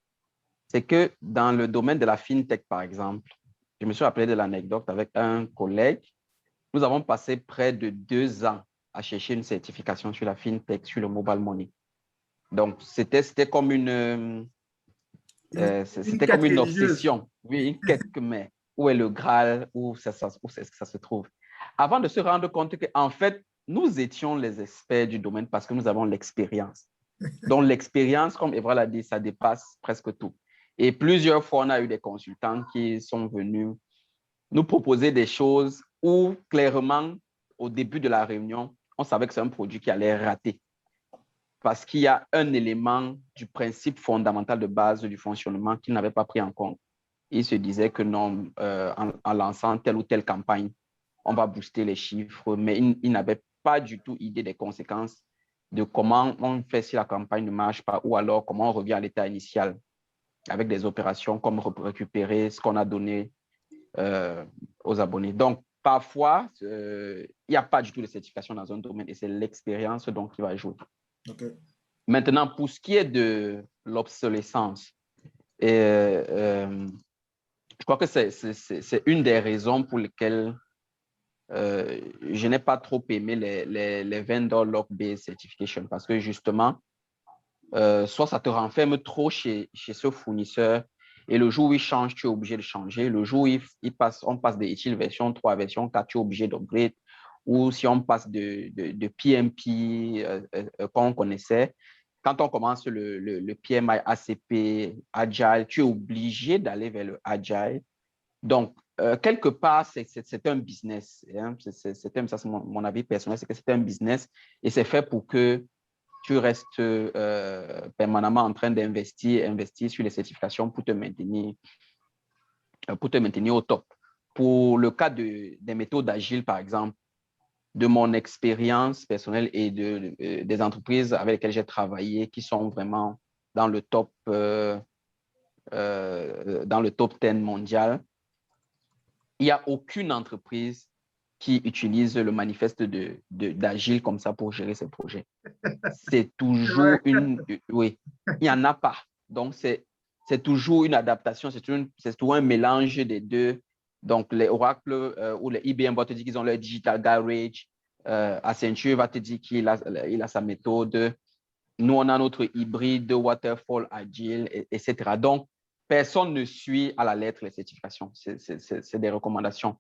C'est que dans le domaine de la fintech, par exemple, je me suis rappelé de l'anecdote avec un collègue. Nous avons passé près de 2 ans à chercher une certification sur la fintech, sur le mobile money. Donc, c'était comme Une c'était quête comme une religieuse. obsession. Oui, une quête que mais où est le Graal, où est-ce que ça se trouve? Avant de se rendre compte qu'en fait, nous étions les experts du domaine parce que nous avons l'expérience. Donc, l'expérience, comme Evra l'a dit, ça dépasse presque tout. Et plusieurs fois, on a eu des consultants qui sont venus nous proposer des choses où, clairement, au début de la réunion, on savait que c'est un produit qui allait rater parce qu'il y a un élément du principe fondamental de base du fonctionnement qu'ils n'avaient pas pris en compte. Ils se disaient que non, en lançant telle ou telle campagne, on va booster les chiffres, mais ils n'avaient pas du tout idée des conséquences de comment on fait si la campagne ne marche pas ou alors comment on revient à l'état initial avec des opérations comme récupérer ce qu'on a donné aux abonnés. Donc, parfois, il n'y a pas du tout de certification dans un domaine et c'est l'expérience donc qui va jouer. Okay. Maintenant, pour ce qui est de l'obsolescence, je crois que c'est une des raisons pour lesquelles je n'ai pas trop aimé les vendor lock-based certification parce que justement, soit ça te renferme trop chez ce fournisseur et le jour où il change, tu es obligé de changer. Le jour où on passe de utile version 3 à version 4, tu es obligé d'upgrade. Ou si on passe de PMP qu'on connaissait, quand on commence le PMI ACP Agile, tu es obligé d'aller vers le Agile. Donc, quelque part, c'est un business. Hein? Ça, c'est mon avis personnel, c'est que c'est un business et c'est fait pour que tu restes permanemment en train d'investir sur les certifications pour te maintenir au top. Pour le cas des méthodes agiles, par exemple, de mon expérience personnelle et des entreprises avec lesquelles j'ai travaillé qui sont vraiment dans le top 10 mondial, il n'y a aucune entreprise qui utilise le manifeste d'Agile comme ça pour gérer ses projets. C'est toujours oui, il n'y en a pas. Donc, c'est toujours une adaptation, c'est toujours un mélange des deux. Donc, les Oracle ou les IBM vont te dire qu'ils ont leur Digital Garage. Accenture va te dire qu'il a sa méthode. Nous, on a notre hybride, Waterfall, Agile, etc. Donc, personne ne suit à la lettre les certifications. C'est des recommandations.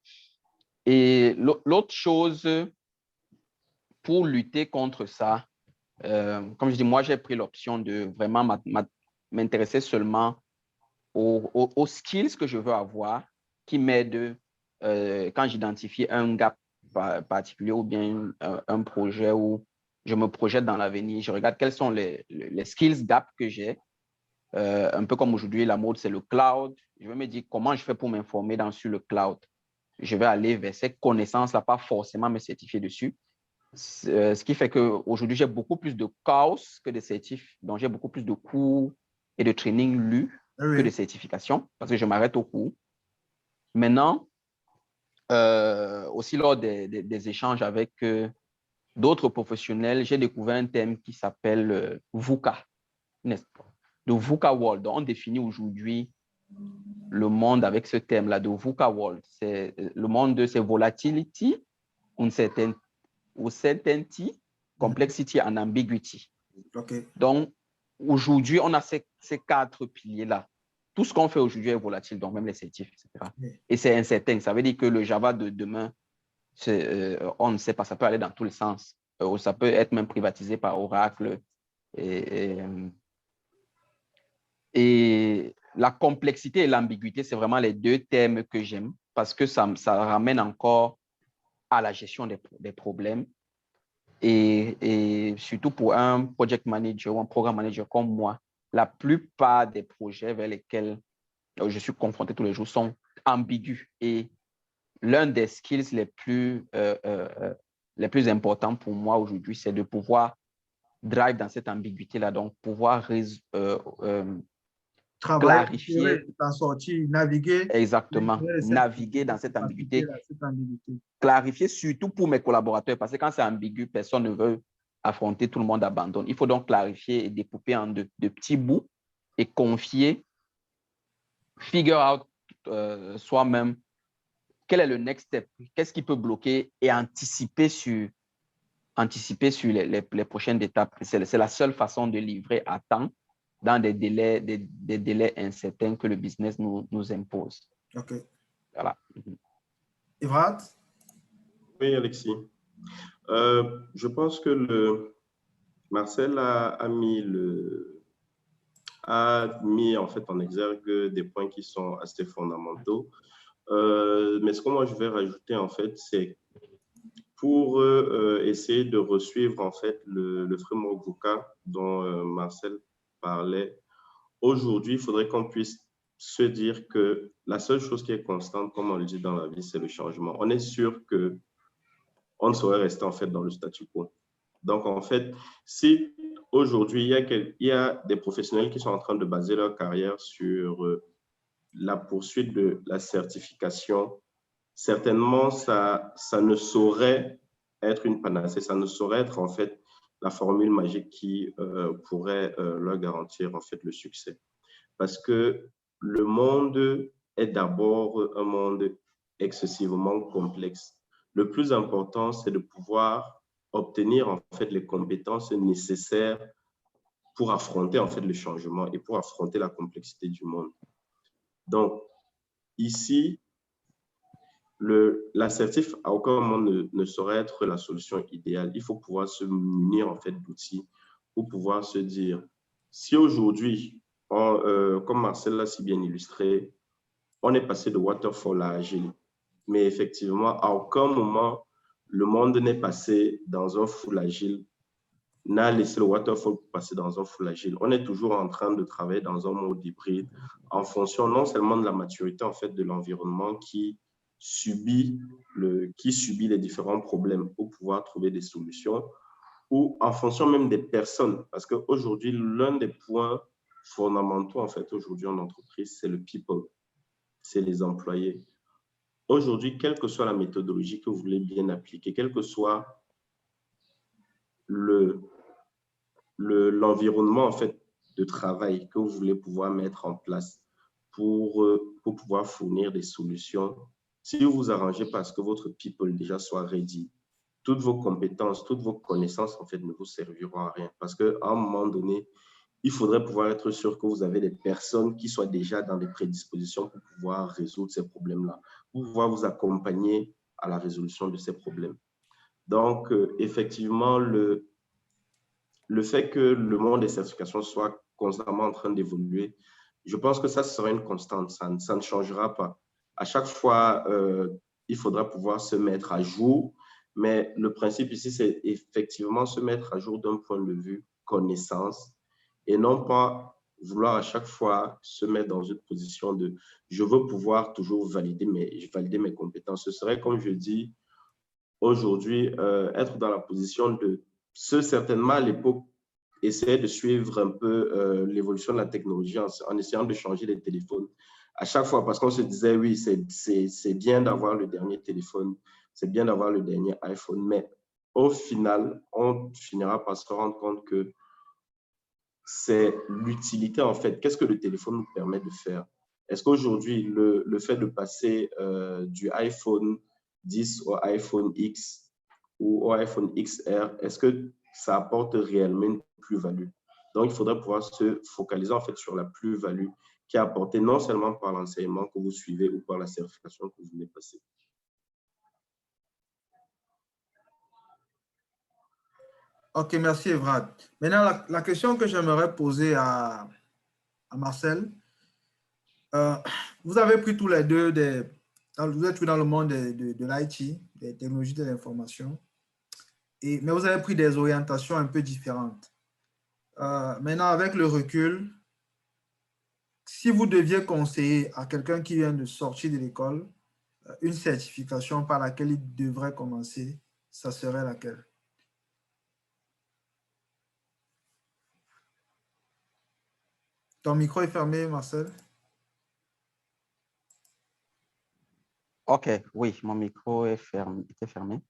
Et l'autre chose, pour lutter contre ça, comme je dis, moi, j'ai pris l'option de vraiment m'intéresser seulement aux skills que je veux avoir qui m'aident quand j'identifie un gap particulier ou bien un projet où je me projette dans l'avenir. Je regarde quels sont les skills gaps que j'ai. Un peu comme aujourd'hui, la mode, c'est le cloud. Je vais me dire comment je fais pour m'informer sur le cloud. Je vais aller vers ces connaissances-là, pas forcément me certifier dessus. Ce qui fait qu'aujourd'hui, j'ai beaucoup plus de chaos que de certifs. Donc, j'ai beaucoup plus de cours et de training lus que de certifications parce que je m'arrête au cours. Maintenant, aussi lors des échanges avec d'autres professionnels, j'ai découvert un thème qui s'appelle VUCA, n'est-ce pas? Le VUCA World. Donc, on définit aujourd'hui le monde avec ce thème-là de VUCA World. Le monde, c'est volatility, uncertainty, complexity and ambiguity. Okay. Donc, aujourd'hui, on a ces 4 piliers-là. Tout ce qu'on fait aujourd'hui est volatile, donc même les certifs, etc. Oui. Et c'est incertain. Ça veut dire que le Java de demain, on ne sait pas, ça peut aller dans tous les sens. Ça peut être même privatisé par Oracle. Et la complexité et l'ambiguïté, c'est vraiment les 2 thèmes que j'aime parce que ça ramène encore à la gestion des problèmes. Et surtout pour un project manager ou un programme manager comme moi, la plupart des projets vers lesquels je suis confronté tous les jours sont ambigus et l'un des skills les plus importants pour moi aujourd'hui, c'est de pouvoir drive dans cette ambiguïté-là, donc pouvoir Travailler, clarifier, s'en sortir, naviguer. exactement, naviguer dans cette ambiguïté, clarifier surtout pour mes collaborateurs, parce que quand c'est ambigu, personne ne veut affronter, tout le monde abandonne. Il faut donc clarifier et découper en de petits bouts et confier, figure out soi-même quel est le next step, qu'est-ce qui peut bloquer et anticiper sur les prochaines étapes. C'est la seule façon de livrer à temps dans des délais incertains que le business nous impose. OK. Voilà. Evrard? Oui, Alexis. Je pense que Marcel a mis en fait en exergue des points qui sont assez fondamentaux. Mais ce que moi je vais rajouter en fait, c'est pour essayer de resuivre en fait le framework VUCA dont Marcel parlait. Aujourd'hui, il faudrait qu'on puisse se dire que la seule chose qui est constante, comme on le dit dans la vie, c'est le changement. On est sûr que on ne saurait rester en fait dans le statu quo. Donc en fait, si aujourd'hui il y a des professionnels qui sont en train de baser leur carrière sur la poursuite de la certification, certainement ça ne saurait être une panacée, ça ne saurait être en fait la formule magique qui pourrait leur garantir en fait le succès. Parce que le monde est d'abord un monde excessivement complexe. Le plus important, c'est de pouvoir obtenir en fait les compétences nécessaires pour affronter en fait le changement et pour affronter la complexité du monde. Donc, ici, l'assertif à aucun moment ne saurait être la solution idéale. Il faut pouvoir se munir en fait d'outils pour pouvoir se dire, si aujourd'hui, comme Marcel l'a si bien illustré, on est passé de waterfall à agile. Mais effectivement, à aucun moment, le monde n'est passé dans un full agile, n'a laissé le waterfall passer dans un full agile. On est toujours en train de travailler dans un mode hybride en fonction non seulement de la maturité en fait, de l'environnement qui subit les différents problèmes pour pouvoir trouver des solutions, ou en fonction même des personnes. Parce qu'aujourd'hui, l'un des points fondamentaux en fait aujourd'hui en entreprise, c'est le people, c'est les employés. Aujourd'hui, quelle que soit la méthodologie que vous voulez bien appliquer, quel que soit l'environnement en fait de travail que vous voulez pouvoir mettre en place pour pouvoir fournir des solutions, si vous vous arrangez parce que votre people déjà soit ready, toutes vos compétences, toutes vos connaissances en fait ne vous serviront à rien parce qu'à un moment donné, il faudrait pouvoir être sûr que vous avez des personnes qui soient déjà dans des prédispositions pour pouvoir résoudre ces problèmes-là, pour pouvoir vous accompagner à la résolution de ces problèmes. Donc, effectivement, le fait que le monde des certifications soit constamment en train d'évoluer, je pense que ça sera une constante, ça ne changera pas. À chaque fois, il faudra pouvoir se mettre à jour, mais le principe ici, c'est effectivement se mettre à jour d'un point de vue connaissance, et non pas vouloir à chaque fois se mettre dans une position de « je veux pouvoir toujours valider mes compétences ». Ce serait, comme je dis, aujourd'hui, être dans la position de certainement à l'époque, essayer de suivre un peu l'évolution de la technologie en essayant de changer les téléphones à chaque fois, parce qu'on se disait, oui, c'est bien d'avoir le dernier téléphone, c'est bien d'avoir le dernier iPhone, mais au final, on finira par se rendre compte que c'est l'utilité, en fait. Qu'est-ce que le téléphone nous permet de faire? Est-ce qu'aujourd'hui, le fait de passer du iPhone 10 au iPhone X ou au iPhone XR, est-ce que ça apporte réellement une plus-value? Donc, il faudrait pouvoir se focaliser, en fait, sur la plus-value qui est apportée non seulement par l'enseignement que vous suivez ou par la certification que vous venez passer. OK, merci Evrard. Maintenant, la question que j'aimerais poser à Marcel, vous avez pris tous les deux, vous êtes dans le monde de l'IT, des technologies de l'information, mais vous avez pris des orientations un peu différentes. Maintenant, avec le recul, si vous deviez conseiller à quelqu'un qui vient de sortir de l'école, une certification par laquelle il devrait commencer, ça serait laquelle? Ton micro est fermé, Marcel. OK, oui, mon micro est était fermé.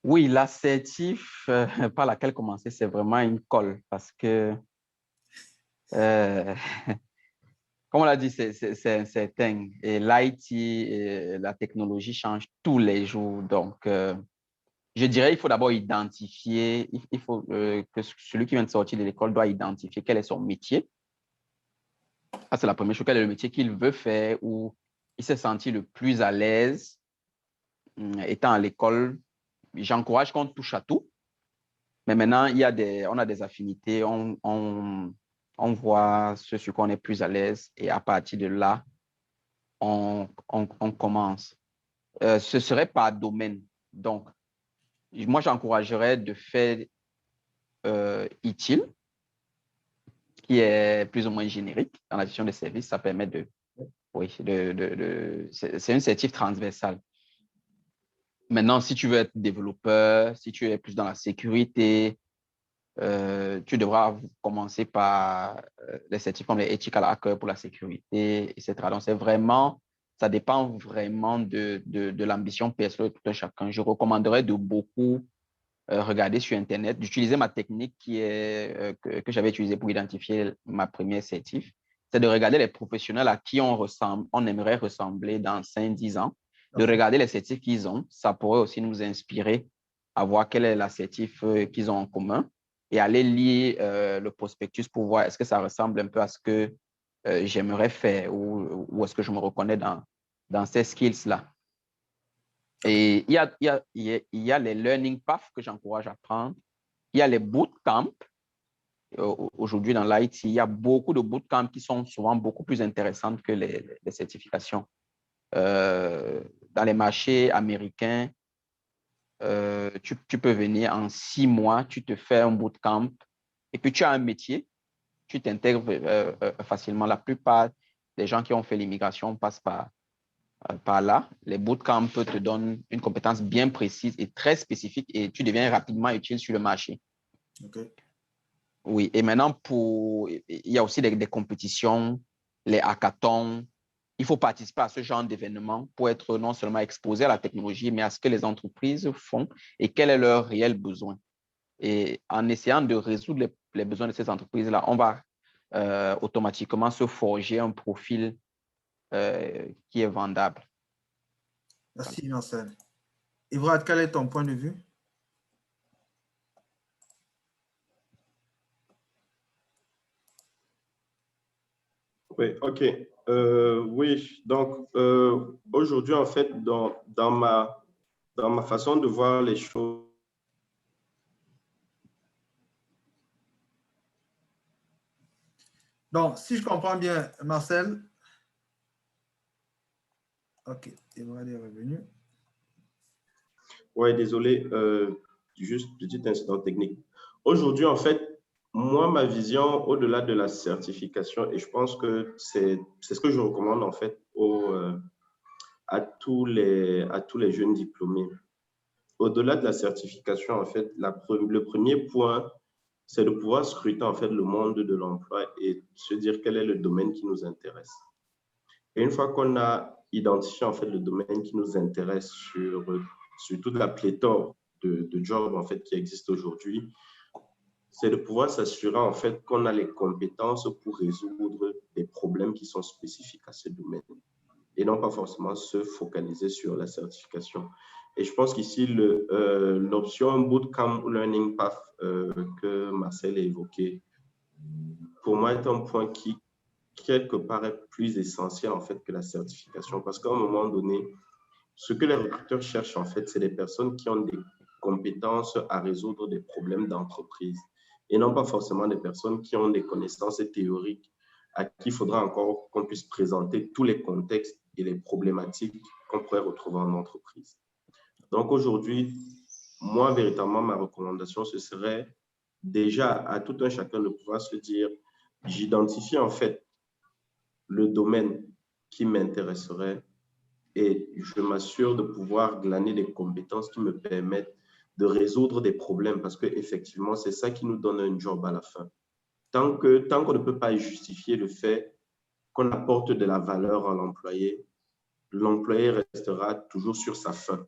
Oui, la certif par laquelle commencer, c'est vraiment une colle parce que, comme on l'a dit, c'est certain. Et l'IT, la technologie change tous les jours. Donc, je dirais il faut d'abord identifier, il faut que celui qui vient de sortir de l'école doit identifier quel est son métier. Ça, c'est la première chose, quel est le métier qu'il veut faire ou il s'est senti le plus à l'aise étant à l'école. J'encourage qu'on touche à tout. Mais maintenant, on a des affinités, on voit ce sur quoi on est plus à l'aise et à partir de là, on commence. Ce serait par domaine. Donc, moi, j'encouragerais de faire ITIL, qui est plus ou moins générique dans la gestion des services. Ça permet c'est une certif transversale. Maintenant, si tu veux être développeur, si tu es plus dans la sécurité, tu devras commencer par les certifs comme les Ethical Hackers pour la sécurité, etc. Donc, ça dépend vraiment de l'ambition personnelle de tout un chacun. Je recommanderais de beaucoup regarder sur Internet, d'utiliser ma technique que j'avais utilisée pour identifier ma première certif. C'est de regarder les professionnels à qui on aimerait ressembler dans 5-10 ans, de regarder les certifs qu'ils ont. Ça pourrait aussi nous inspirer à voir quel est la certif qu'ils ont en commun et aller lire le prospectus pour voir est-ce que ça ressemble un peu à ce que j'aimerais faire ou est-ce que je me reconnais dans ces skills-là. Et il y a les learning paths que j'encourage à prendre. Il y a les bootcamps. Aujourd'hui, dans l'IT, il y a beaucoup de bootcamps qui sont souvent beaucoup plus intéressantes que les certifications. Dans les marchés américains, tu peux venir en 6 mois, tu te fais un bootcamp et puis tu as un métier, tu t'intègres facilement. La plupart des gens qui ont fait l'immigration passent par là. Les bootcamps te donnent une compétence bien précise et très spécifique et tu deviens rapidement utile sur le marché. Okay. Oui, et maintenant, il y a aussi des compétitions, les hackathons. Il faut participer à ce genre d'événements pour être non seulement exposé à la technologie, mais à ce que les entreprises font et quel est leur réel besoin. Et en essayant de résoudre les besoins de ces entreprises-là, on va automatiquement se forger un profil qui est vendable. Merci, Marcel. Evrad, quel est ton point de vue? Oui, OK. Oui, donc aujourd'hui, en fait, dans ma façon de voir les choses, donc, si je comprends bien, Marcel, OK, Evrad est revenu. Oui, désolé, juste petit incident technique. Aujourd'hui, en fait, moi, ma vision, au-delà de la certification, et je pense que c'est ce que je recommande, en fait, à tous les jeunes diplômés. Au-delà de la certification, en fait, le premier point, c'est de pouvoir scruter, en fait, le monde de l'emploi et se dire quel est le domaine qui nous intéresse. Et une fois qu'on a identifié, en fait, le domaine qui nous intéresse sur toute la pléthore de jobs, en fait, qui existent aujourd'hui, c'est de pouvoir s'assurer, en fait, qu'on a les compétences pour résoudre des problèmes qui sont spécifiques à ce domaine et non pas forcément se focaliser sur la certification. Et je pense qu'ici, l'option Bootcamp Learning Path que Marcel a évoqué, pour moi, est un point qui, quelque part, est plus essentiel, en fait, que la certification. Parce qu'à un moment donné, ce que les recruteurs cherchent, en fait, c'est des personnes qui ont des compétences à résoudre des problèmes d'entreprise et non pas forcément des personnes qui ont des connaissances théoriques à qui il faudra encore qu'on puisse présenter tous les contextes et les problématiques qu'on pourrait retrouver en entreprise. Donc aujourd'hui, moi, véritablement, ma recommandation, ce serait déjà à tout un chacun de pouvoir se dire, j'identifie en fait le domaine qui m'intéresserait et je m'assure de pouvoir glaner des compétences qui me permettent de résoudre des problèmes parce qu'effectivement, c'est ça qui nous donne un job à la fin. Tant qu'on ne peut pas justifier le fait qu'on apporte de la valeur à l'employé, l'employé restera toujours sur sa faim.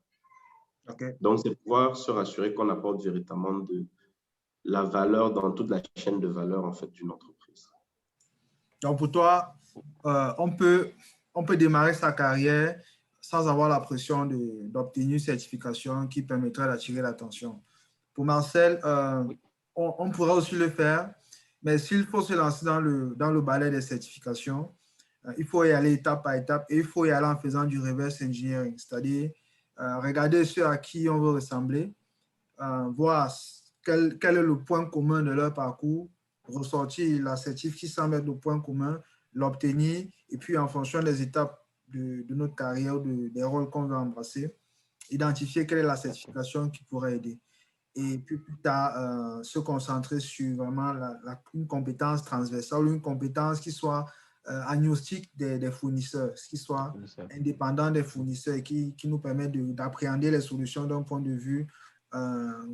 OK. Donc, c'est pouvoir se rassurer qu'on apporte véritablement de la valeur dans toute la chaîne de valeur en fait, d'une entreprise. Donc, pour toi, on peut démarrer sa carrière sans avoir la pression d'obtenir une certification qui permettrait d'attirer l'attention. Pour Marcel, on pourrait aussi le faire, mais s'il faut se lancer dans le balai des certifications, il faut y aller étape par étape et il faut y aller en faisant du reverse engineering, c'est-à-dire regarder ceux à qui on veut ressembler, voir quel est le point commun de leur parcours, ressortir l'assertif qui semble être le point commun, l'obtenir, et puis en fonction des étapes de notre carrière, des rôles qu'on veut embrasser, identifier quelle est la certification qui pourrait aider. Et puis plus tard, se concentrer sur vraiment une compétence transversale, une compétence qui soit agnostique des fournisseurs, qui soit indépendant des fournisseurs et qui nous permet d'appréhender les solutions d'un point de vue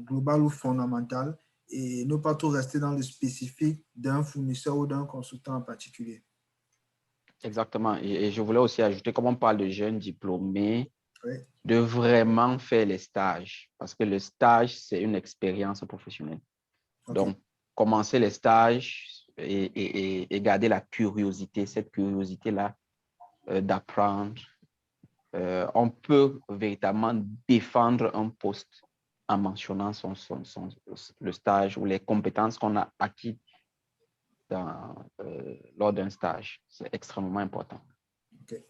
global ou fondamental et ne pas tout rester dans le spécifique d'un fournisseur ou d'un consultant en particulier. Exactement. Et je voulais aussi ajouter, comme on parle de jeunes diplômés, Oui. de vraiment faire les stages, parce que le stage, c'est une expérience professionnelle. Okay. Donc, commencer les stages et garder la curiosité, cette curiosité-là d'apprendre. On peut véritablement défendre un poste en mentionnant le stage ou les compétences qu'on a acquises lors d'un stage. C'est extrêmement important. Okay.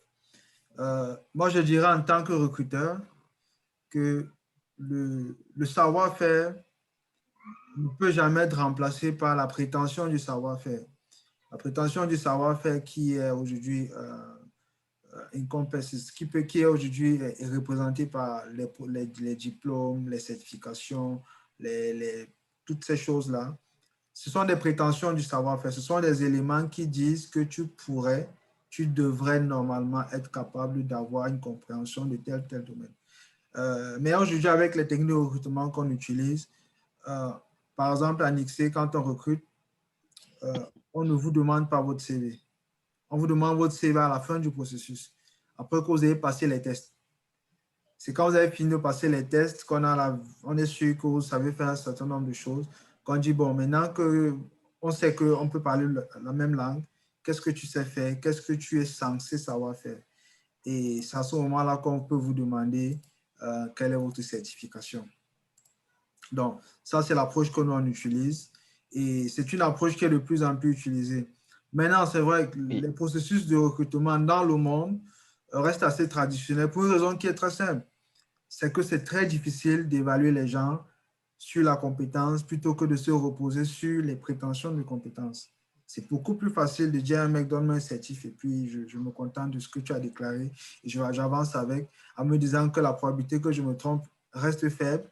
Moi, je dirais en tant que recruteur que le savoir-faire ne peut jamais être remplacé par la prétention du savoir-faire. La prétention du savoir-faire qui est aujourd'hui qui est aujourd'hui représentée par les diplômes, les certifications, toutes ces choses-là. Ce sont des prétentions du savoir-faire. Ce sont des éléments qui disent que tu devrais normalement être capable d'avoir une compréhension de tel domaine. Mais aujourd'hui, avec les techniques de recrutement qu'on utilise, par exemple, à Nixé, quand on recrute, on ne vous demande pas votre CV. On vous demande votre CV à la fin du processus, après que vous ayez passé les tests. C'est quand vous avez fini de passer les tests on est sûr que vous savez faire un certain nombre de choses, qu'on dit, bon, maintenant qu'on sait qu'on peut parler la même langue, qu'est-ce que tu sais faire, qu'est-ce que tu es censé savoir faire. Et c'est à ce moment-là qu'on peut vous demander quelle est votre certification. Donc, ça, c'est l'approche que nous on utilise. Et c'est une approche qui est de plus en plus utilisée. Maintenant, c'est vrai que les processus de recrutement dans le monde restent assez traditionnels pour une raison qui est très simple. C'est que c'est très difficile d'évaluer les gens sur la compétence plutôt que de se reposer sur les prétentions de compétences. C'est beaucoup plus facile de dire à un mec, donne-moi un certif et puis je me contente de ce que tu as déclaré et j'avance avec en me disant que la probabilité que je me trompe reste faible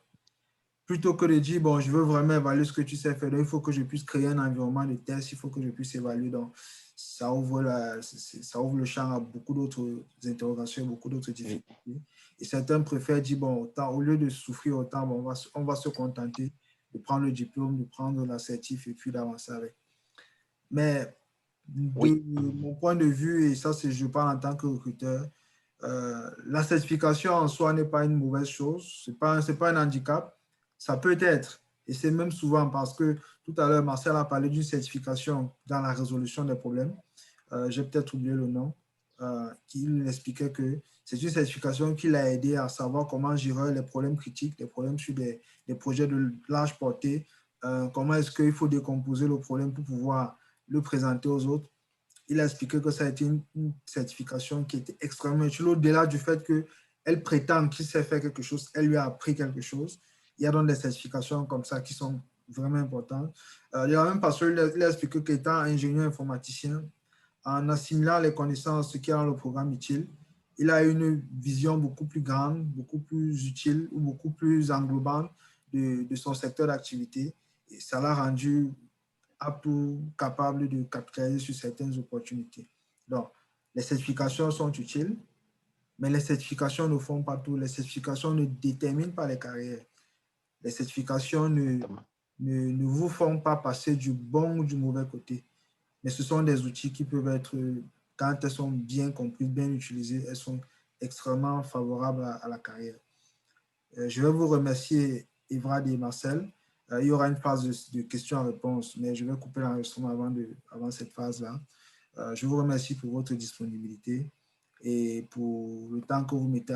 plutôt que de dire, bon, je veux vraiment évaluer ce que tu sais faire. Donc, il faut que je puisse créer un environnement de test, il faut que je puisse évaluer. Donc, ça ouvre le champ à beaucoup d'autres interrogations, beaucoup d'autres difficultés. Et certains préfèrent dire, bon, autant, au lieu de souffrir autant, bon, on va se contenter de prendre le diplôme, de prendre l'assertif et puis d'avancer avec. Mais de mon point de vue, et ça, je parle en tant que recruteur, la certification en soi n'est pas une mauvaise chose, ce n'est pas un handicap. Ça peut être, et c'est même souvent parce que tout à l'heure, Marcel a parlé d'une certification dans la résolution des problèmes. J'ai peut-être oublié le nom, qui expliquait que c'est une certification qui l'a aidé à savoir comment gérer les problèmes critiques, les problèmes sur des projets de large portée, comment est-ce qu'il faut décomposer le problème pour pouvoir le présenter aux autres. Il a expliqué que ça a été une certification qui était extrêmement utile, au-delà du fait qu'elle prétend qu'il sait faire quelque chose, elle lui a appris quelque chose. Il y a donc des certifications comme ça qui sont vraiment importantes. Il y a même parce qu'il a expliqué qu'étant ingénieur informaticien, en assimilant les connaissances qu'il y a dans le programme utile, il a une vision beaucoup plus grande, beaucoup plus utile ou beaucoup plus englobante de son secteur d'activité. Et ça l'a rendu apte ou capable de capitaliser sur certaines opportunités. Donc, les certifications sont utiles, Mais les certifications ne font pas tout. Les certifications ne déterminent pas les carrières. Les certifications ne vous font pas passer du bon ou du mauvais côté. Mais ce sont des outils qui peuvent être, quand elles sont bien comprises, bien utilisées, elles sont extrêmement favorables à la carrière. Je vais vous remercier, Evrad et Marcel. Il y aura une phase de questions-réponses, mais je vais couper l'enregistrement avant cette phase-là. Je vous remercie pour votre disponibilité et pour le temps que vous mettez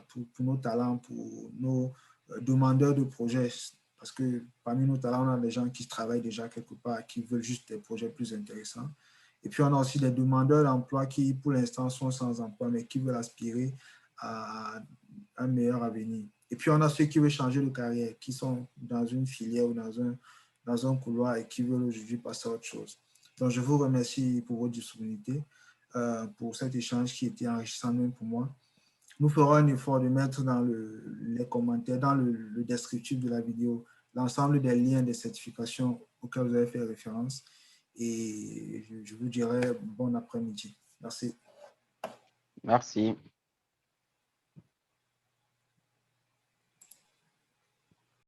pour nos talents, pour nos demandeurs de projets. Parce que parmi nos talents, on a des gens qui travaillent déjà quelque part, qui veulent juste des projets plus intéressants. Et puis, on a aussi des demandeurs d'emploi qui, pour l'instant, sont sans emploi, mais qui veulent aspirer à un meilleur avenir. Et puis, on a ceux qui veulent changer de carrière, qui sont dans une filière ou dans un couloir et qui veulent aujourd'hui passer à autre chose. Donc, je vous remercie pour votre disponibilité, pour cet échange qui était enrichissant même pour moi. Nous ferons un effort de mettre dans les commentaires, dans le descriptif de la vidéo, l'ensemble des liens des certifications auxquelles vous avez fait référence. Et je vous dirai bon après-midi. Merci. Merci.